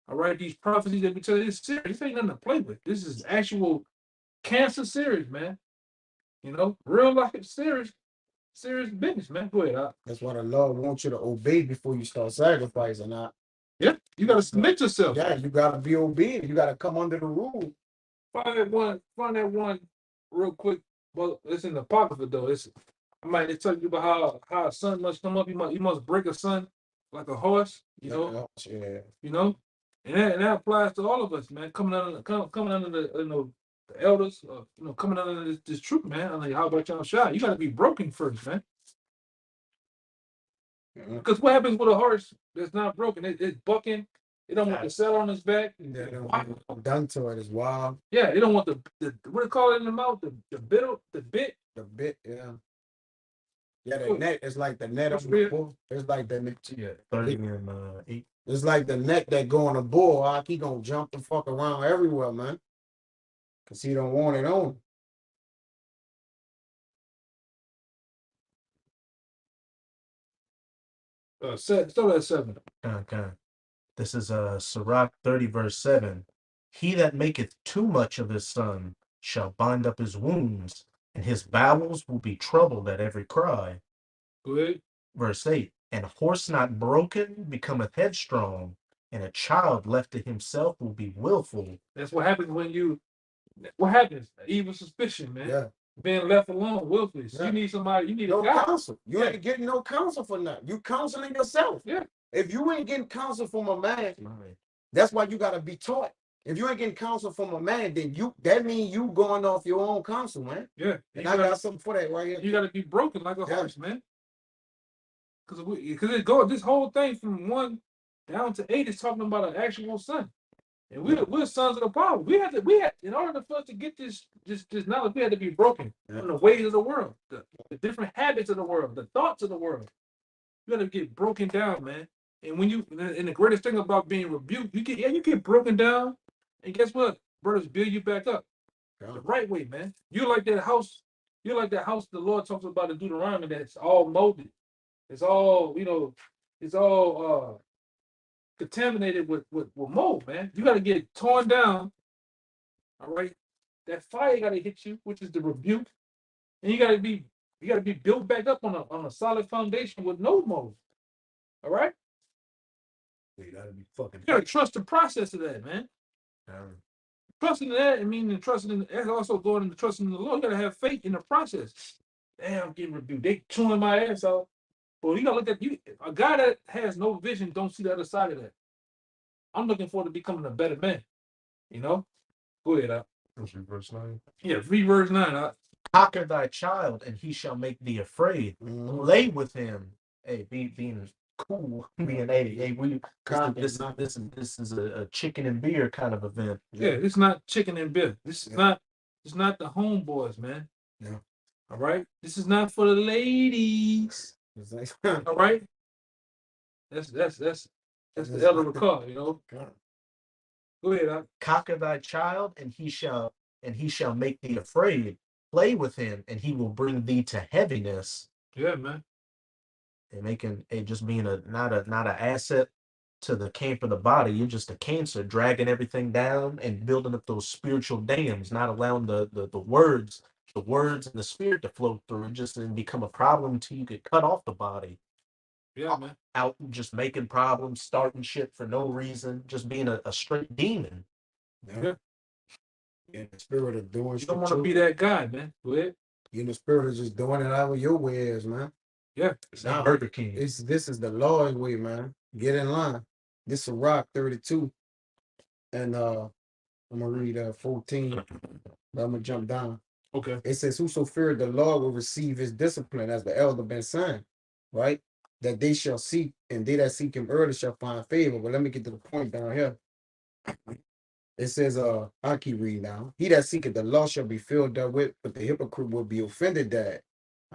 all right, these prophecies that we tell you, it's serious. This ain't nothing to play with. This is actual cancer serious, man. You know, real life serious business, man. Go ahead. That's why the Lord wants you to obey before you start sacrificing. Yeah, you gotta submit yourself. Yeah, you gotta be obedient. You gotta come under the rule. Find that one real quick. Well, it's in the Apocrypha though. I might tell you about how a son must come up. You must break a son like a horse. You know. Yeah. You know, and that applies to all of us, man. Coming under the elders, coming under this truth, man. I'm like, how about y'all shy? You got to be broken first, man. Because what happens with a horse that's not broken? It's bucking. It don't want the saddle on its back. Yeah, done to it as wild. Yeah, it don't want the what do you call it in the mouth? The bit. The bit, yeah. Yeah, the net is like the net of the bull. It's like the net. Yeah, 30 and 8. It's like the net that go on a bull. He gonna jump and fuck around everywhere, man. Cause he don't want it on. Start at 7. Okay. This is Sirach 30, verse 7. He that maketh too much of his son shall bind up his wounds, and his bowels will be troubled at every cry. Good. Verse 8. And horse not broken becometh headstrong, and a child left to himself will be willful. That's what happens what happens? Evil suspicion, man. Yeah. Being left alone, willfully. So you need somebody, you need no a guy. counsel. You ain't getting no counsel for nothing. You counseling yourself. Yeah. If you ain't getting counsel from a man, that's why you gotta be taught. If you ain't getting counsel from a man, then that means you going off your own counsel, man. Yeah. And I got something for that right here. You gotta be broken like a horse, man. Because this whole thing from 1 down to 8 is talking about an actual son. And we're sons of the power. We had in order for us to get this knowledge, we had to be broken from the ways of the world, the different habits of the world, the thoughts of the world. You gotta get broken down, man. And the greatest thing about being rebuked, you get broken down, and guess what? Brothers build you back up. The right way, man. You're like that house the Lord talks about in Deuteronomy that's all molded. It's all, it's all contaminated with mold, man. You got to get torn down. All right. That fire got to hit you, which is the rebuke. And you got to be built back up on a solid foundation with no mold. All right. You got to be fucking. You got to trust the process of that, man. Trusting that, that's also going into trusting in the Lord. You got to have faith in the process. Damn, I'm getting rebuked. They chewing my ass out. Well, you gotta look at you. A guy that has no vision don't see the other side of that. I'm looking forward to becoming a better man. Go ahead. Verse 9. Yeah, read verse 9. Conquer thy child, and he shall make thee afraid. Lay with him. Hey, being cool, being this is a chicken and beer kind of event. Yeah, it's not chicken and beer. It's not the homeboys, man. Yeah. All right. This is not for the ladies. All right. That's the elder recall, Go ahead. Conquer thy child, and he shall make thee afraid. Play with him, and he will bring thee to heaviness. Yeah, man. And making it just being not an asset to the camp of the body. You're just a cancer, dragging everything down and building up those spiritual dams, not allowing the words the words and the spirit to flow through. It just didn't become a problem until you get cut off the body. Yeah, man. Out just making problems, starting shit for no reason, just being a straight demon. Yeah. In the spirit of doing You shit. don't want to be that guy, man. Go ahead. You in the spirit of just doing it out of your ways, man. Yeah. It's not Burger King. This is the Lord's way, man. Get in line. This is Rock 32. And I'm gonna read 14. But I'm gonna jump down. Okay. It says, whoso feared the Lord will receive his discipline, as the elder been saying, right? That they shall seek, and they that seek him early shall find favor. But let me get to the point down here. It says, I'll keep reading now. He that seeketh the law shall be filled therewith, but the hypocrite will be offended at.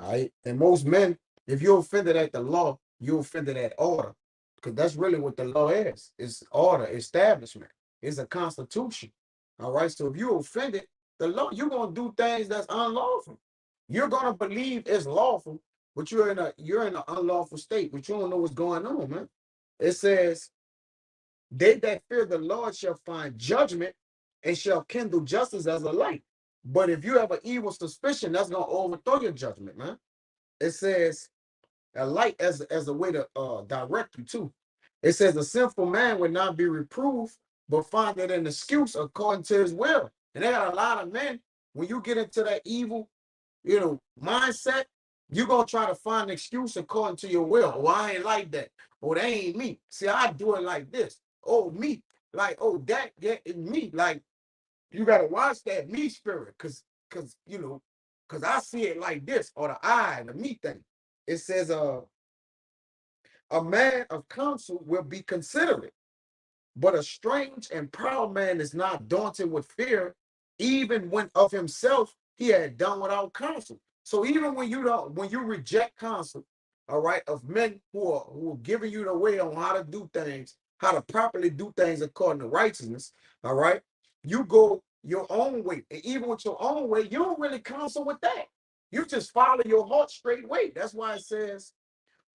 All right. And most men, if you're offended at the law, you're offended at order. Because that's really what the law is. It's order, establishment. It's a constitution. All right. So if you're offended, the law, you're gonna do things that's unlawful. You're gonna believe it's lawful, but you're in an unlawful state, but you don't know what's going on, man. It says, they that fear the Lord shall find judgment and shall kindle justice as a light. But if you have an evil suspicion, that's going to overthrow your judgment, man. It says a light as a way to direct you too. It says a sinful man would not be reproved, but find it an excuse according to his will. And they got a lot of men, when you get into that evil, mindset, you're going to try to find an excuse according to your will. Oh, I ain't like that. Oh, that ain't me. See, I do it like this. Oh, me. Like, oh, that, yeah, me. Like, you got to watch that me spirit, because I see it like this, or the I, the me thing. It says, a man of counsel will be considerate, but a strange and proud man is not daunted with fear, even when of himself he had done without counsel. So even when you reject counsel, all right, of men who are giving you the way on how to do things, how to properly do things according to righteousness, all right, you go your own way. And even with your own way, you don't really counsel with that. You just follow your heart straight way. That's why it says,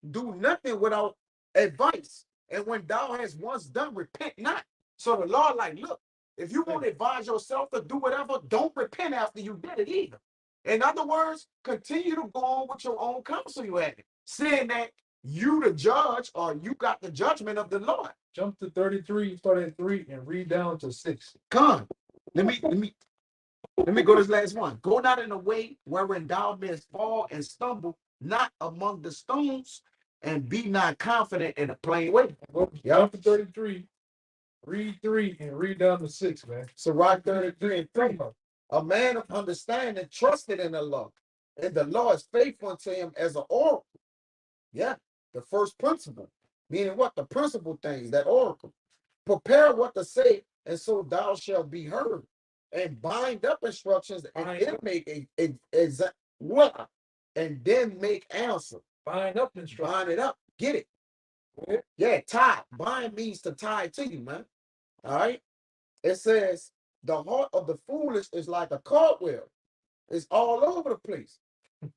do nothing without advice. And when thou hast once done, repent not. So the Lord, like, look, if you want to advise yourself to do whatever, don't repent after you did it either. In other words, continue to go on with your own counsel you had, saying that you the judge, or you got the judgment of the Lord. Jump to 33, start at 3, and read down to 6. Come, let me go to this last one. Go not in a way wherein thou mayest fall and stumble, not among the stones, and be not confident in a plain way. Jump to 33, read 3, and read down to 6, man. So Rock 33 and 3. A man of understanding trusted in the law, and the law is faithful unto him as an oracle. Yeah, the first principle. Meaning what? The principal things, that oracle. Prepare what to say, and so thou shalt be heard. And bind up instructions, and then make a exact what? And then make answer. Bind up instructions. Bind it up. Get it. Yeah, tie. Bind means to tie to you, man. All right. It says the heart of the foolish is like a cartwheel. It's all over the place.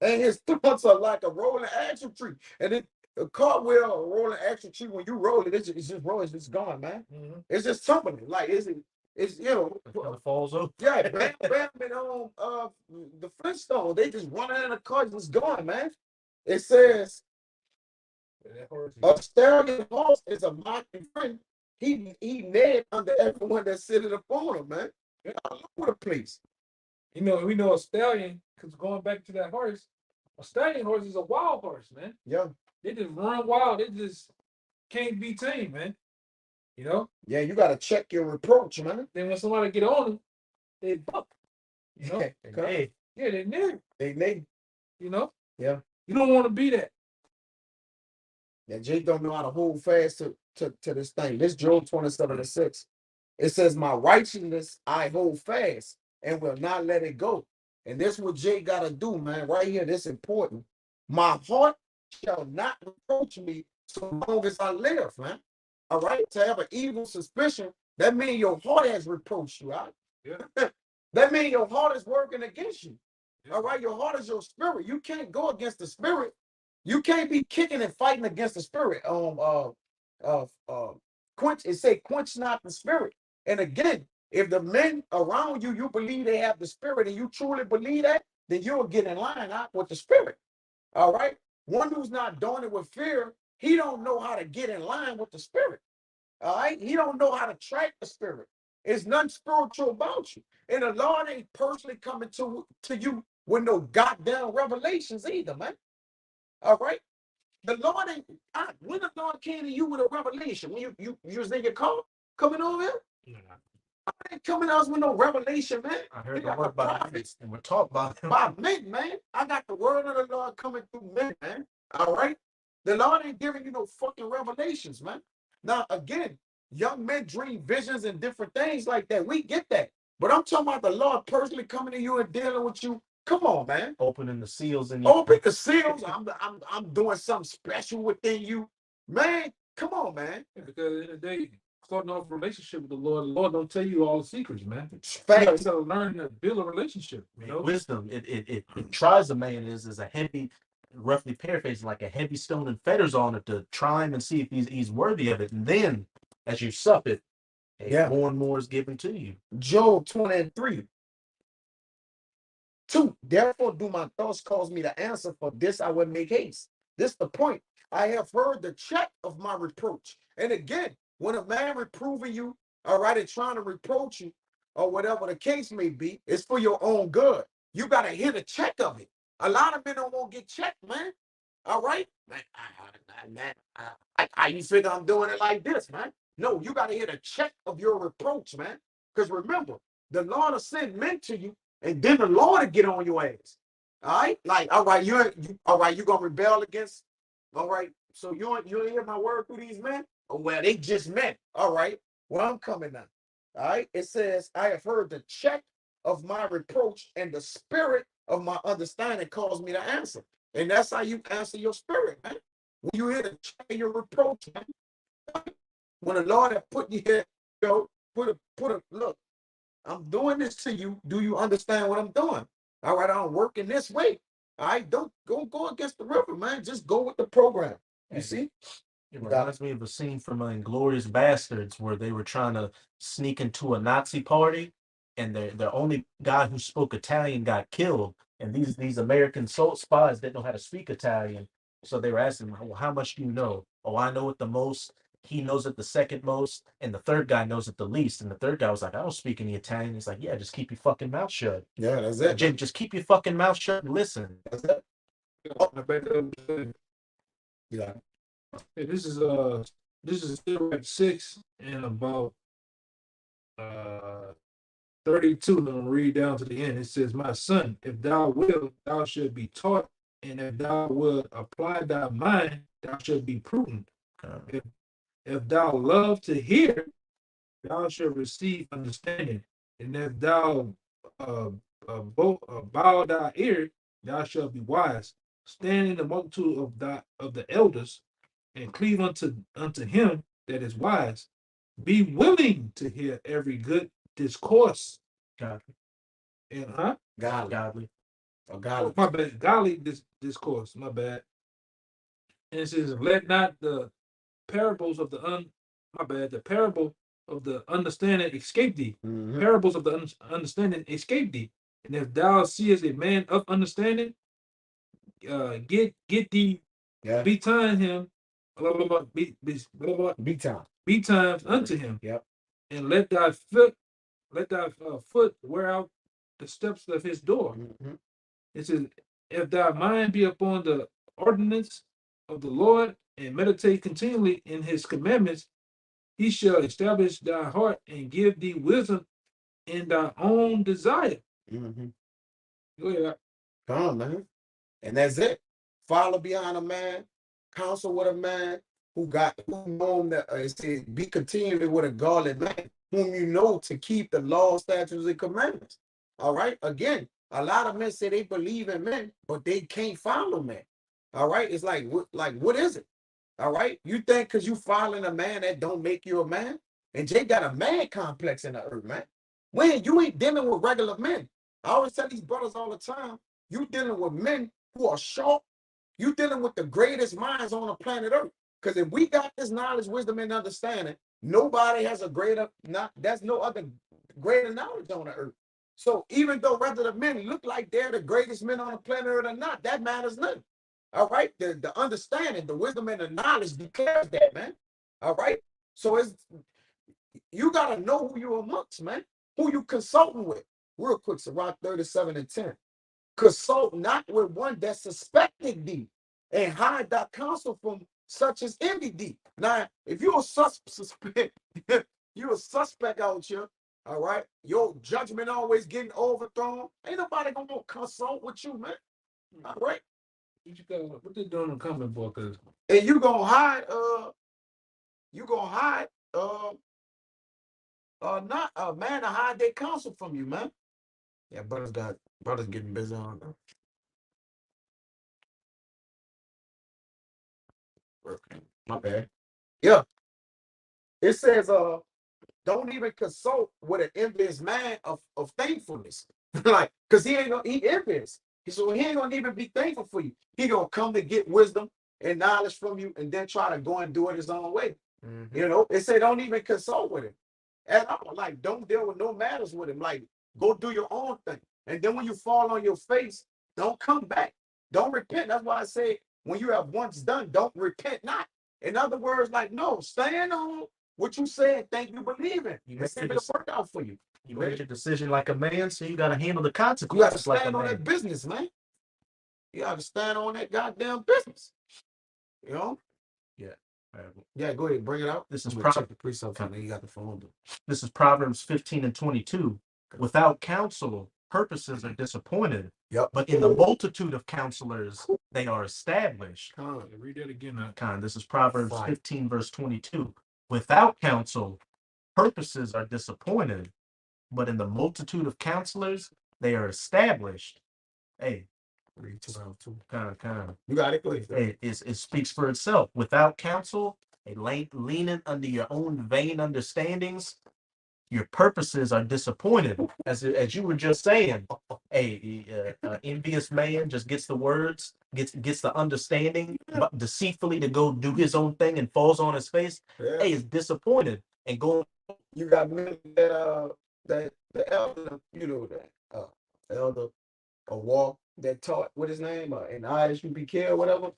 And his thoughts are like a rolling action tree. And a cartwheel or rolling action tree, when you roll it, it's just rolling, it's gone, man. Mm-hmm. It's just tumbling. Like it's it falls over. Yeah, Bam and the Flintstones, they just running in the car, just going, man. It says a stallion horse is a mocking friend. He named under everyone that sitteth upon him, man. All over the place. We know a stallion, because going back to that horse, a stallion horse is a wild horse, man. Yeah. They just run wild. They just can't be tamed, man. Yeah, you got to check your reproach, man. Then when somebody get on them, they buck. They neigh. They neigh. Yeah. You don't want to be that. Yeah, Jake don't know how to hold fast to this thing. This Job 27:6. It says, my righteousness I hold fast and will not let it go. And this is what Jake got to do, man. Right here, this is important. My heart shall not reproach me so long as I live, man. All right? To have an evil suspicion, that means your heart has reproached you, right? Yeah. That means your heart is working against you. Yeah. All right? Your heart is your spirit. You can't go against the spirit. You can't be kicking and fighting against the spirit. Quench not the spirit. And again, if the men around you, you believe they have the spirit and you truly believe that, then you'll get in line out with the spirit. All right. One who's not doing it with fear, he don't know how to get in line with the spirit. All right. He don't know how to track the spirit. It's nothing spiritual about you. And the Lord ain't personally coming to you with no goddamn revelations either, man. All right. The Lord ain't when the Lord came to you with a revelation, when you was in your car coming over here. Yeah. I ain't coming out with no revelation, man. I heard the word by prophets, and we're talking about him. By men, man. I got the word of the Lord coming through men, man. All right. The Lord ain't giving you no fucking revelations, man. Now, again, young men dream visions and different things like that. We get that. But I'm talking about the Lord personally coming to you and dealing with you. Come on, man. Opening the seals in you. Open the seals. I'm doing something special within you. Man, come on, man. Yeah, because in the day, starting off a relationship with the Lord don't tell you all the secrets, man. Fact. You gotta learn to build a relationship. You know? Wisdom. It tries a man is a heavy, roughly paraphrasing, like a heavy stone and fetters on it to try him and see if he's worthy of it. And then as you sup it, more and more is given to you. Job 23. 2. Therefore do my thoughts cause me to answer, for this I will make haste. This the point. I have heard the check of my reproach. And again, when a man reproving you, all right, and trying to reproach you, or whatever the case may be, it's for your own good. You got to hear the check of it. A lot of men don't want to get checked, man. All right? Man, how you figure I'm doing it like this, man? No, you got to hear the check of your reproach, man. Because remember, the Lord will send men to you, and then the Lord will get on your ass. All right? Like, all right, you gonna rebel against, all right. So you ain't hear my word through these men? Oh, well, they just men. All right. Well, I'm coming now. All right. It says, I have heard the check of my reproach, and the spirit of my understanding calls me to answer. And that's how you answer your spirit, man. When you hear the check of your reproach, man. When the Lord has put you here, put a look. I'm doing this to you. Do you understand what I'm doing? All right, I'm working this way. All right, don't go against the river, man. Just go with the program. You see? It reminds me of a scene from Inglourious Bastards where they were trying to sneak into a Nazi party, and the only guy who spoke Italian got killed. And these American spies didn't know how to speak Italian, so they were asking, well, how much do you know? Oh, I know it the most. He knows it the second most, and the third guy knows it the least. And the third guy was like, I don't speak any Italian. He's like, yeah, just keep your fucking mouth shut. Yeah, that's it. Jim, just keep your fucking mouth shut and listen. That's it. Yeah. Hey, this is still at 6 and about 32. I'm gonna read down to the end. It says, my son, if thou wilt, thou shalt be taught, and if thou wilt apply thy mind, thou shalt be prudent. If thou love to hear, thou shalt receive understanding. And if thou bow thy ear, thou shalt be wise. Stand in the multitude of the elders, and cleave unto him that is wise. Be willing to hear every good discourse. Godly. And Godly. Oh, my bad. Godly discourse. My bad. And it says, let not the parables of the parable of the understanding escape thee. Mm-hmm. Parables of the understanding escape thee. And if thou seest a man of understanding, get thee betime him, betime unto him. Yep. And let thy foot wear out the steps of his door. Mm-hmm. It says, if thy mind be upon the ordinance of the Lord, and meditate continually in his commandments, he shall establish thy heart and give thee wisdom in thy own desire. Mm-hmm. Go ahead. Come on, man. And that's it. Follow behind a man, counsel with a man who know him that be continually with a godly man, whom you know to keep the law, statutes, and commandments. All right. Again, a lot of men say they believe in men, but they can't follow men. All right. It's like what is it? All right. You think because you following a man that don't make you a man? And Jay got a man complex in the earth, man. When you ain't dealing with regular men. I always tell these brothers all the time, you dealing with men who are sharp. You dealing with the greatest minds on the planet Earth. Because if we got this knowledge, wisdom, and understanding, nobody has there's no other greater knowledge on the earth. So even though whether the men look like they're the greatest men on the planet or not, that matters nothing. All right. The understanding, the wisdom, and the knowledge declares that, man. All right. So you gotta know who you're amongst, man. Who you consulting with. Real quick, Sirach 37 and 10. Consult not with one that suspected thee, and hide thy counsel from such as envy thee. Now, if you're a suspect, you're a suspect out here, all right? Your judgment always getting overthrown. Ain't nobody gonna consult with you, man. All right. What they doing in the comment book? And you gonna hide, not a man to hide their counsel from you, man. Yeah, brothers getting busy on them. My bad. Yeah. It says, don't even consult with an envious man of thankfulness. Like, because he envious. So he ain't gonna even be thankful for you. He gonna come to get wisdom and knowledge from you and then try to go and do it his own way. Mm-hmm. You know, it said don't even consult with him. And I'm like, don't deal with no matters with him. Like, go do your own thing. And then when you fall on your face, don't come back. Don't repent. That's why I say when you have once done, don't repent not. In other words, like, no, stand on what you say and think you believe in. You see it work out for you. You made your decision like a man, so you got to handle the consequences. You got to stand like a on man. that business, man. You got to stand on that goddamn business. You know? Yeah. Yeah, go ahead, bring it out. This is Proverbs. The precept, and then you got the phone. This is Proverbs 15 and 22. Without counsel, purposes are disappointed. Yep. But in the multitude of counselors, they are established. Read that again. This is Proverbs 15, verse 22. Without counsel, purposes are disappointed, but in the multitude of counselors, they are established. Hey, read 12 too. You got it, please. Hey, it speaks for itself. Without counsel, leaning under your own vain understandings, your purposes are disappointed. As you were just saying, envious man just gets the words, gets the understanding, but deceitfully to go do his own thing and falls on his face. Yeah. Hey, is disappointed and going. You got men that the elder, you know, that elder a walk that taught what his name and eyes should be killed, whatever.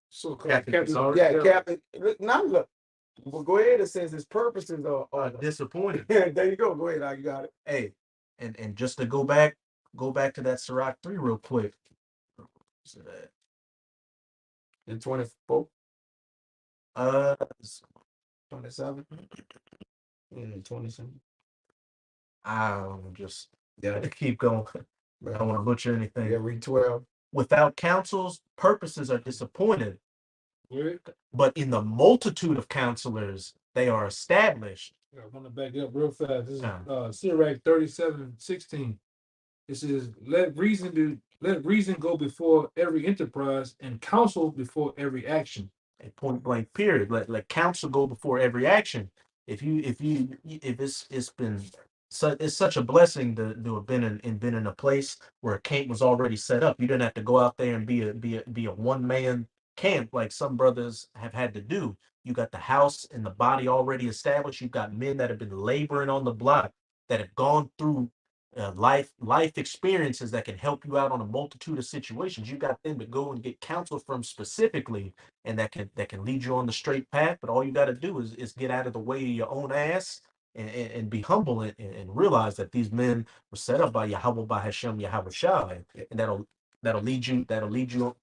So Captain. Yeah, Captain. Now look. Well, go ahead. It says his purposes are disappointed. There you go. Go ahead. You got it. Hey, and just to go back to that Sirach 3 real quick. So that in 24. 27. 27. I'll just keep going. I don't want to butcher anything. Yeah, read 12. Without counsels, purposes are disappointed. Where? But in the multitude of counselors, they are established. I want to back up real fast. This is Sirach 37:16. It says, let reason go before every enterprise and counsel before every action. A point blank period. Let counsel go before every action. If it's such a blessing to have been in a place where a camp was already set up. You didn't have to go out there and be a one man camp like some brothers have had to do. You got the house and the body already established. You've got men that have been laboring on the block, that have gone through life experiences that can help you out on a multitude of situations. You got them to go and get counsel from specifically, and that can lead you on the straight path. But all you got to do is get out of the way of your own ass and be humble and realize that these men were set up by Yahweh, by Hashem, Yahweh Shai, and that'll lead you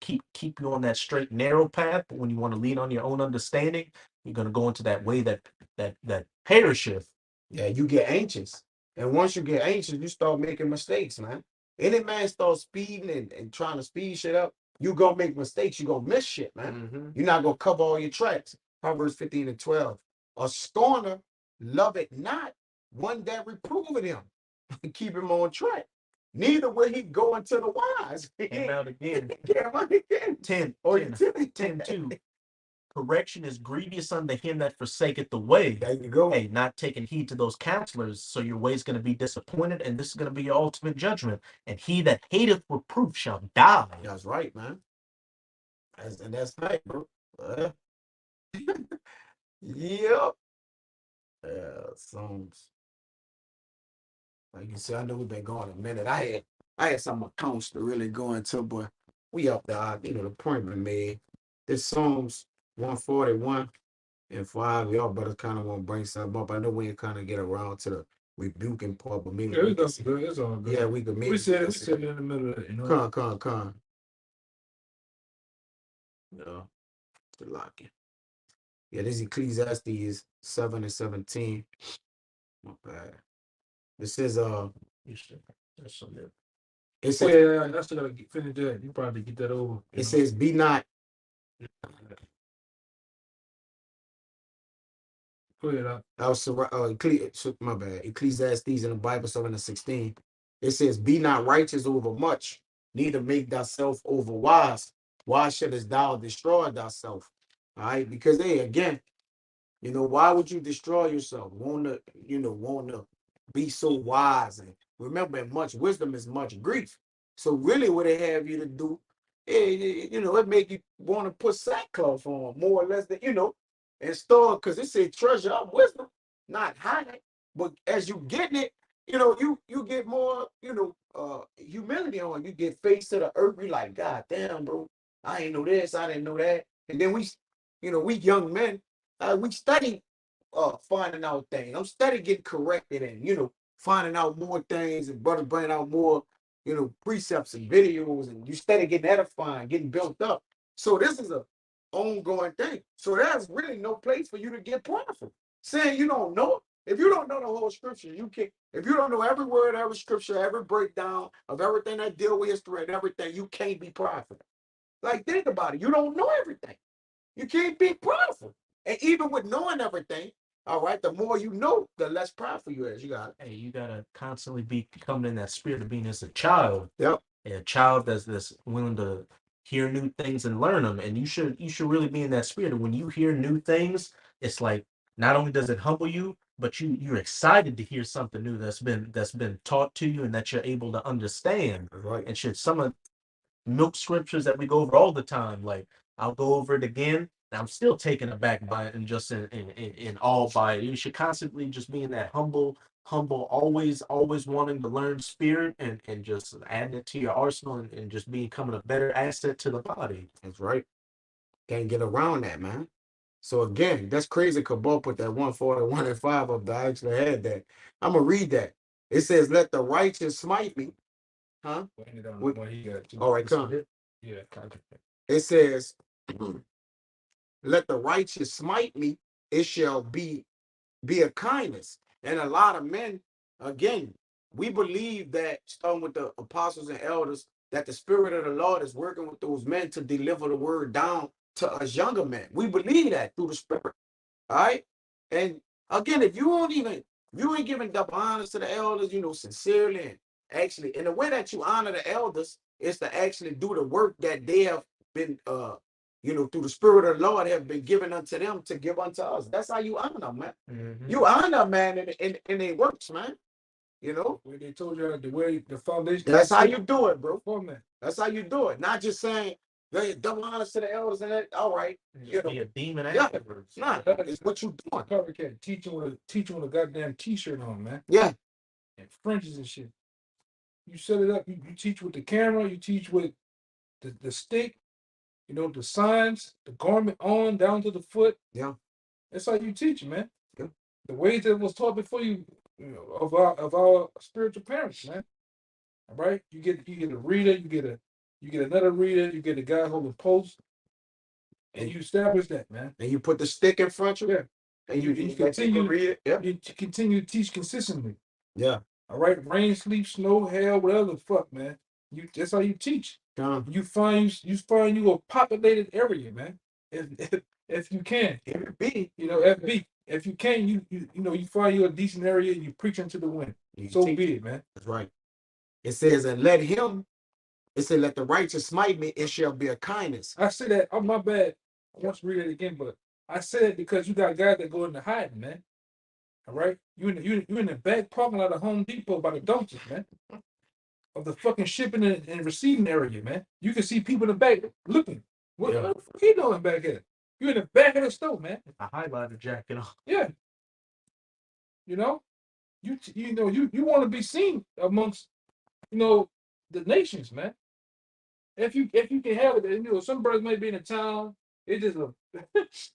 keep you on that straight narrow path. But when you want to lean on your own understanding, you're going to go into that way that perisheth. Yeah, you get anxious. And once you get anxious, you start making mistakes, man. Any man starts speeding and trying to speed shit up, you gonna make mistakes. You gonna miss shit, man. Mm-hmm. You're not gonna cover all your tracks. Proverbs 15 and 12. A scorner loveth not one that reproveth him. Keep him on track. Neither will he go into the wise. Came out again. Again. 10 2. Correction is grievous unto him that forsaketh the way. There you go. Hey, not taking heed to those counselors, so your way is going to be disappointed, and this is going to be your ultimate judgment. And he that hateth reproof shall die. That's right, man. That's right, bro. Yep. Songs. Like you said, I know we've been going a minute. I had some accounts to really go into, but we up there. You know, the point we made. This Psalms 141 and 5. Y'all better kind of want to bring something up. I know we kind of get around to the rebuking part, but maybe it's good. It's all good. Yeah, we could maybe we said it in the middle of it, you know. Con. No, the locking. Yeah, this Ecclesiastes 7 and 17. Not bad. This is That's some good. it says, yeah, that's still gotta finish that. You probably get that over. It says, be not. Go ahead, up. My bad. Ecclesiastes in the Bible 7 and 16. It says, be not righteous over much, neither make thyself over wise. Why shouldest thou destroy thyself? All right, because hey, again, you know, why would you destroy yourself? Want to be so wise. And remember, much wisdom is much grief. So really what they have you to do, it make you want to put sackcloth on, more or less, and store, because it said treasure up wisdom, not hide it. But as you getting it, you get more, humility on. You get face to the earth. You like, God damn, bro, I ain't know this, I didn't know that. And then we young men, we study finding out things. I'm study getting corrected and finding out more things, and brother bringing out more precepts and videos, and you study getting edifying, getting built up. So this is a ongoing thing. So there's really no place for you to get prideful. Saying you don't know it. If you don't know the whole scripture, you can't. If you don't know every word, every scripture, every breakdown of everything that deal with history and everything, you can't be prideful. Like, think about it. You don't know everything. You can't be prideful. And even with knowing everything, all right, the more you know, the less prideful you is. You got it. Hey, you gotta constantly be coming in that spirit of being as a child. Yep. A child that's willing to hear new things and learn them. And you should really be in that spirit. And when you hear new things, it's like not only does it humble you, but you're excited to hear something new that's been taught to you and that you're able to understand. Right. And should some of milk scriptures that we go over all the time, like I'll go over it again. And I'm still taken aback by it and just in awe by it. You should constantly just be in that humble, always wanting to learn spirit and just adding it to your arsenal and just becoming a better asset to the body. That's right. Can't get around that, man. So again, that's crazy. Cabal put that 141 and 5 up there. I actually had that. I'm gonna read that. It says, let the righteous smite me. Huh? All right, come. Yeah. It says, let the righteous smite me, it shall be a kindness. And a lot of men, again, we believe that, starting with the apostles and elders, that the Spirit of the Lord is working with those men to deliver the word down to us younger men. We believe that through the Spirit. All right. And again, if you ain't giving double honors to the elders, sincerely and actually, and the way that you honor the elders is to actually do the work that they have been through the Spirit of the Lord have been given unto them to give unto us. That's how you honor them, man. Mm-hmm. You honor man in their works, man. Where they told you the way the foundation. That's how you do it, bro. Oh, man. That's how you do it. Not just saying, hey, double honors to the elders and that. All right. Be a demon afterwards. Nah, it's what you doing. Cover cat teaching with a goddamn t-shirt on, man. Yeah. And fringes and shit. You set it up. You teach with the camera. You teach with the stick. The signs, the garment on down to the foot. Yeah. That's how you teach, man. Yeah. The ways that was taught before you, of our spiritual parents, man. All right. You get a reader. You get another reader. You get a guy holding posts, and you establish that, man. And you put the stick in front of you. Yeah. And you continue to read it. Yeah. You continue to teach consistently. Yeah. All right. Rain, sleep, snow, hail, whatever the fuck, man. That's how you teach. You find you a populated area, man. If you can, FB, FB. If you can, you find you a decent area and you preach into the wind. So be it, man. That's right. It says, and let the righteous smite me, it shall be a kindness. I say that, oh my bad. I want to read it again, but I said it because you got guys that go into hiding, man. All right? You in the back parking lot of Home Depot by the dumpsters, man. Of the fucking shipping and receiving area, man. You can see people in the back looking. What the fuck you doing back here? You in the back of the store, man. A highlighter jacket on. Yeah. you want to be seen amongst the nations, man. If you can have it, some brothers may be in a town. It just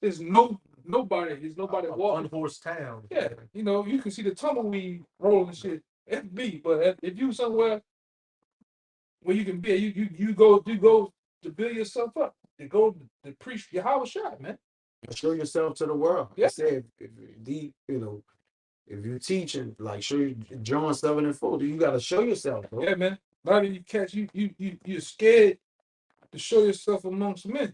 there's nobody. There's nobody walking. One-horse town. Yeah, you can see the tumbleweed rolling and shit. FB, but if you somewhere where you can be, you go to build yourself up. To go to preach your house shot, man. Show yourself to the world. Yeah. I said, if you teaching, like show you John 7:4, you got to show yourself, bro. Yeah, man. A lot of you cats, you're scared to show yourself amongst men.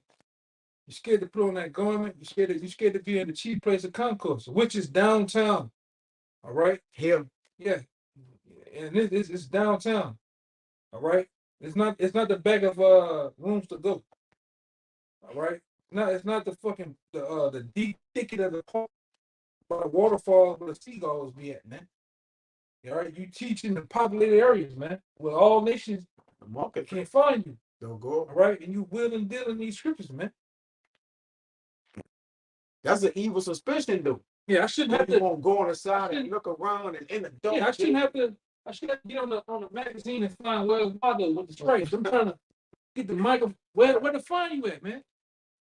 You're scared to put on that garment. You're scared to be in the chief place of concourse, which is downtown. All right, Here. Yeah, and it's downtown. All right, it's not the back of rooms to go. All right, it's not the fucking the deep thicket of the park by the waterfall where the seagulls be at, man. All right, you teach in the populated areas, man, where all nations The market can't find you. don't go. All right, and you will and deal in these scriptures, man. That's an evil suspicion, though. Yeah, I shouldn't have You to. won't go on the side and look around and in the dark. Yeah, I shouldn't have to. I should have to get on the magazine and find where's Waldo with the stripes. I'm trying to get the mic. Where to find you at, man?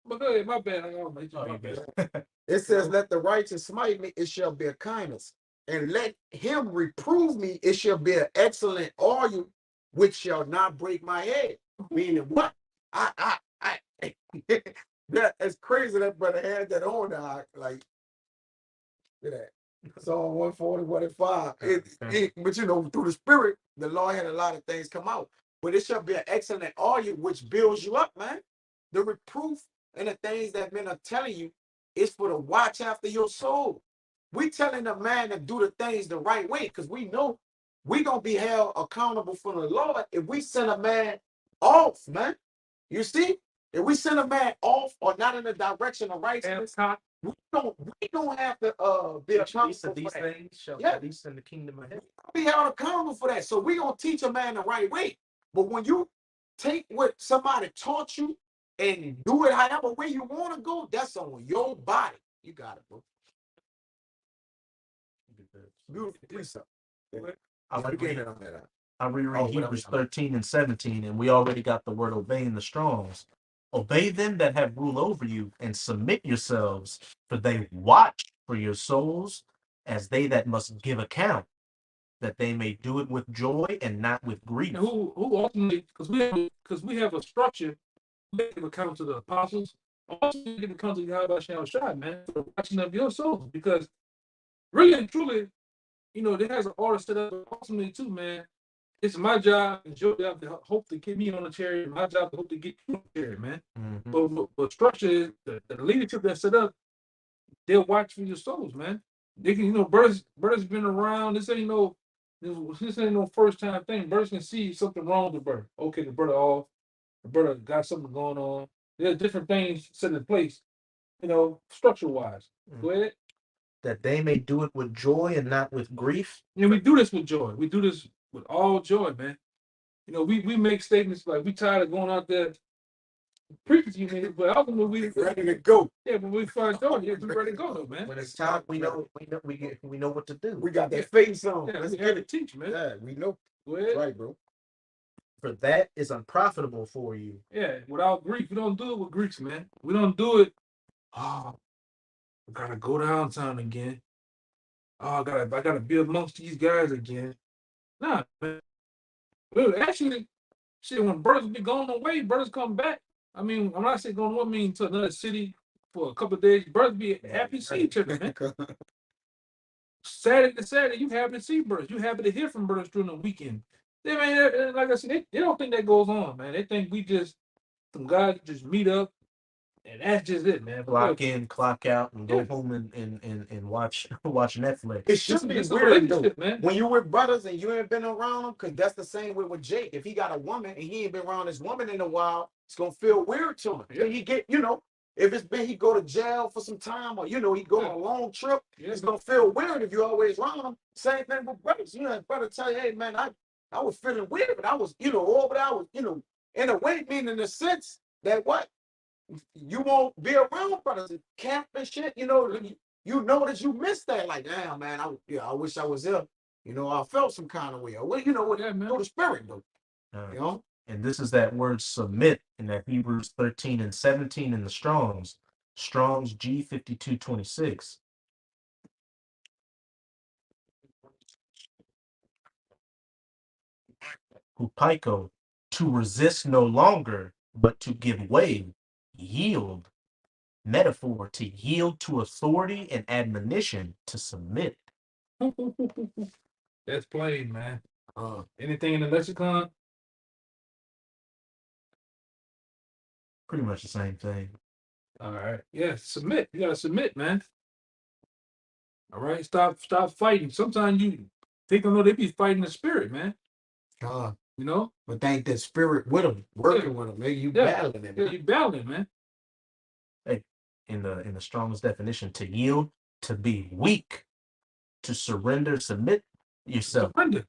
But go ahead, my bad. My bad. It says, "Let the righteous smite me; it shall be a kindness, and let him reprove me; it shall be an excellent oil, which shall not break my head." Meaning what? I that is crazy. That brother had that on there. Like, look at that. Psalm 141:5. But through the spirit, the Lord had a lot of things come out. But it shall be an excellent oil which builds you up, man. The reproof and the things that men are telling you is for to watch after your soul. We telling the man to do the things the right way because we know we gonna be held accountable for the Lord if we send a man off, man. You see, if we send a man off or not in the direction of righteousness, we don't have to be accountable for these that. things shall Yeah. at least in the kingdom of heaven. Be held accountable for that. So we gonna teach a man the right way. But when you take what somebody taught you and do it however way you want to go, that's on your body. You got it, bro. Beautiful precept. I reread Hebrews 13 and 17, and we already got the word obey in the Strongs. Obey them that have rule over you, and submit yourselves, for they watch for your souls as they that must give account, that they may do it with joy and not with grief. And who ultimately, because we have a structure, we give account to the apostles, also give account to Yahweh Shai, man, for the watching of your souls. Because really and truly, there has an order set up ultimately too, man. It's my job, it's your job to hope to get me on the chariot, my job to hope to get you on the chariot, man. Mm-hmm. But structure is the leadership that's set up, they'll watch for your souls, man. They can, brothers been around. This ain't no first time thing. Brothers can see something wrong with the brother. Okay, the brother off, the brother got something going on. There's different things set in place, structure wise. Go ahead. That they may do it with joy and not with grief. And we do this with joy. We do this with all joy, man. We make statements like we tired of going out there preaching, but ultimately we ready to go. Yeah, when we find joy, we ready to go, though, man. When it's time, we know what to do. We got that face on. Yeah, Let's we get have it. to teach, man. Yeah, we know. Go ahead. Right, bro. For that is unprofitable for you. Yeah, without grief, we don't do it with Greeks, man. We don't do it. Oh, I gotta go downtown again. Oh, I gotta be amongst these guys again. Nah, man. Well, actually, shit, when brothers be going away, brothers come back. I mean, I'm not saying going away, I mean to another city for a couple of days. Brothers be happy to see each other, man. Saturday to Saturday, you happy to see brothers. You happy to hear from brothers during the weekend. Like I said, they don't think that goes on, man. They think we just some guys just meet up, and that's just it, man. Clock in, clock out, and go home and watch Netflix. It should be weird, though, man. When you with brothers and you ain't been around them, because that's the same way with Jake. If he got a woman and he ain't been around his woman in a while, it's gonna feel weird to him. Yeah. He get, if it's been he go to jail for some time, or he go on a long trip, it's gonna feel weird if you always around him. Same thing with brothers. Brother tell you, hey man, I was feeling weird, but I was, over there, I was, in a way, meaning in the sense that what? You won't be around brothers and camp and shit, you know that you missed that. Like, damn, man, I wish I was there. You know, I felt some kind of way. Or what, you know, what, Yeah, man. through the spirit, though. You know? And this is that word submit in that Hebrews 13 and 17 in the Strong's G5226. Hupaiko, to resist no longer, but to give way, yield. Metaphor, to yield to authority and admonition, to submit. That's plain, man. Anything in the lexicon? Pretty much the same thing. All right. Yeah, submit. You gotta submit, man. All right. Stop fighting. Sometimes you people know they be fighting the spirit, man. You know? But thank that spirit with them, working with them. Maybe you battling it. Yeah, you battling, man. Hey, in the Strong's definition, to yield, to be weak, to surrender, submit yourself. Surrender.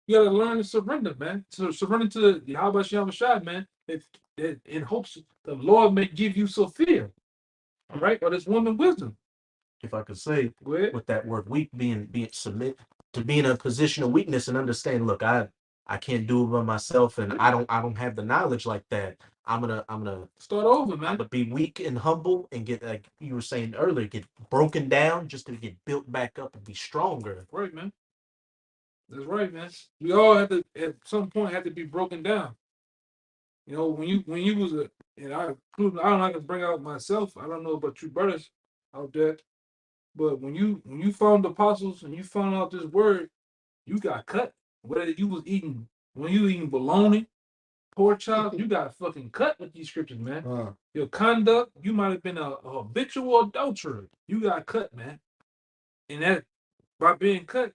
You gotta learn to surrender, man. So surrender to the Yahweh Shai, man. In hopes the Lord may give you Sophia. All right, or this woman wisdom. If I could say, with that word weak, being submit, to be in a position of weakness and understand, look, I can't do it by myself, and I don't have the knowledge like that. I'm gonna start over, man. But be weak and humble and get, like you were saying earlier, get broken down just to get built back up and be stronger. Right, man. That's right, man. We all have to at some point have to be broken down. You know, when you was a, and I don't like to bring out myself. I don't know about you brothers out there, but when you found the apostles and you found out this word, you got cut. Whether you was eating when you eating bologna, pork chops, you got fucking cut with these scriptures, man. Your conduct, you might have been a habitual adulterer. You got cut, man. And that by being cut,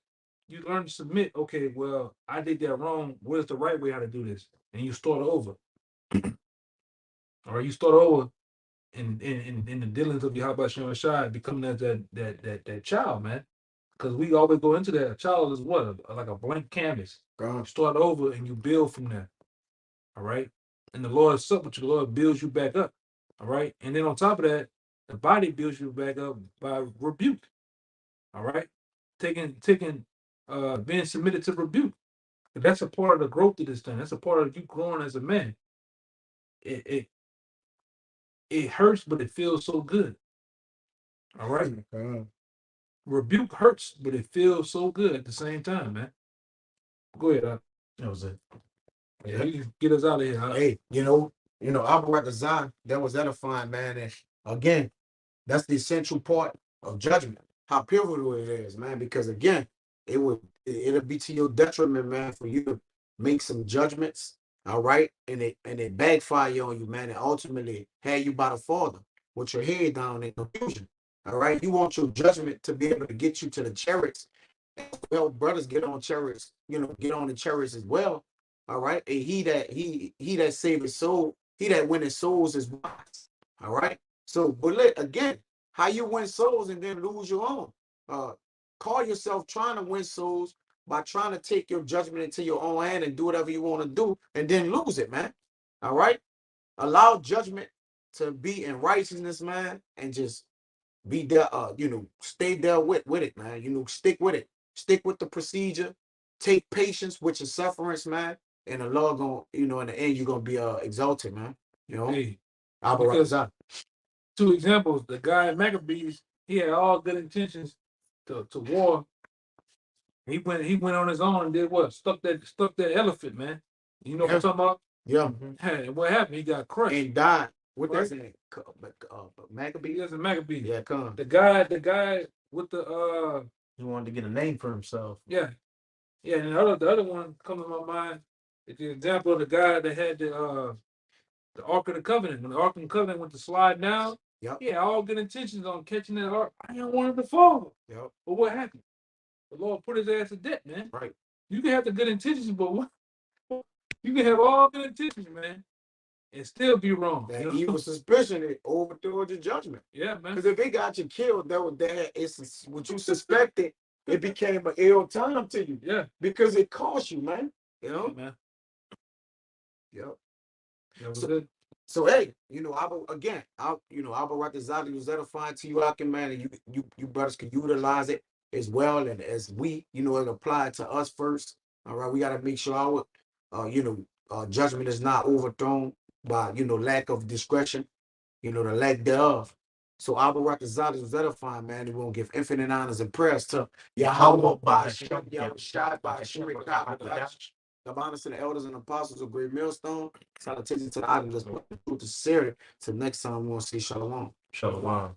you learn to submit. Okay, well, I did that wrong. What is the right way how to do this? And you start over. Or you start over in the dealings of Yahweh Shem Shai, becoming as that child, man. Because we always go into that. A child is what? Like a blank canvas. You start over and you build from there. All right. And the Lord is up with you. The Lord builds you back up. All right. And then on top of that, the body builds you back up by rebuke. All right. Being submitted to rebuke. That's a part of the growth of this thing. That's a part of you growing as a man. It hurts, but it feels so good. All right. Rebuke hurts, but it feels so good at the same time, man. Go ahead. That was it. Yeah, you can get us out of here. Hey, you know, Abarat Zion, that was edifying, man. And again, that's the essential part of judgment. How pivotal it is, man. Because again, it'll be to your detriment, man, for you to make some judgments, all right, and it backfire on you, man, and ultimately have you by the Father with your head down in confusion. All right, you want your judgment to be able to get you to the chariots. Well, brothers get on chariots, get on the chariots as well. All right, and he that saved his soul, he that win his souls is wise. All right. So, but again, how you win souls and then lose your own? Call yourself trying to win souls by trying to take your judgment into your own hand and do whatever you want to do and then lose it, man. All right. Allow judgment to be in righteousness, man, and just be there. Stay there with it, man. Stick with it. Stick with the procedure. Take patience with your sufferance, man. And the Lord gonna, in the end, you're gonna be exalted, man. Hey, because 2 examples. The guy in Maccabees, he had all good intentions to war. He went on his own and did what? Stuck that elephant, man. You know what I'm talking about? Yeah. And what happened? He got crushed and died. What that's name? Maccabees? Yes, Maccabees. Yeah, come. The guy with the he wanted to get a name for himself. Yeah. Yeah, and the other one comes to my mind is the example of the guy that had the Ark of the Covenant. When the Ark of the Covenant went to slide down, he had all good intentions on catching that ark. I didn't want it to fall. Yep. But what happened? The Lord put his ass to death, man. Right. You can have the good intentions, but you can have all good intentions, man, and still be wrong. That evil suspicion, it overthrew your judgment. Yeah, man. Because if it got you killed, it's what you suspected. It became an ill time to you. Yeah. Because it cost you, man. Yeah, man. Yep. That was good. So hey, Abarat Zadi was edifying to you, man, and you brothers can utilize it as well, and as we, you know, it applied to us first. All right, we got to make sure our, judgment is not overthrown by, lack of discretion, the lack thereof. So our Rakazat is edifying, man. We won't give infinite honors and prayers to Yahweh by Hashem, Yahweh by Hashem, the honors to the elders and apostles of Great Millstone. Salutations to the items that's put the truth to sincerity. Till next time, we want to see Shalom. Shalom.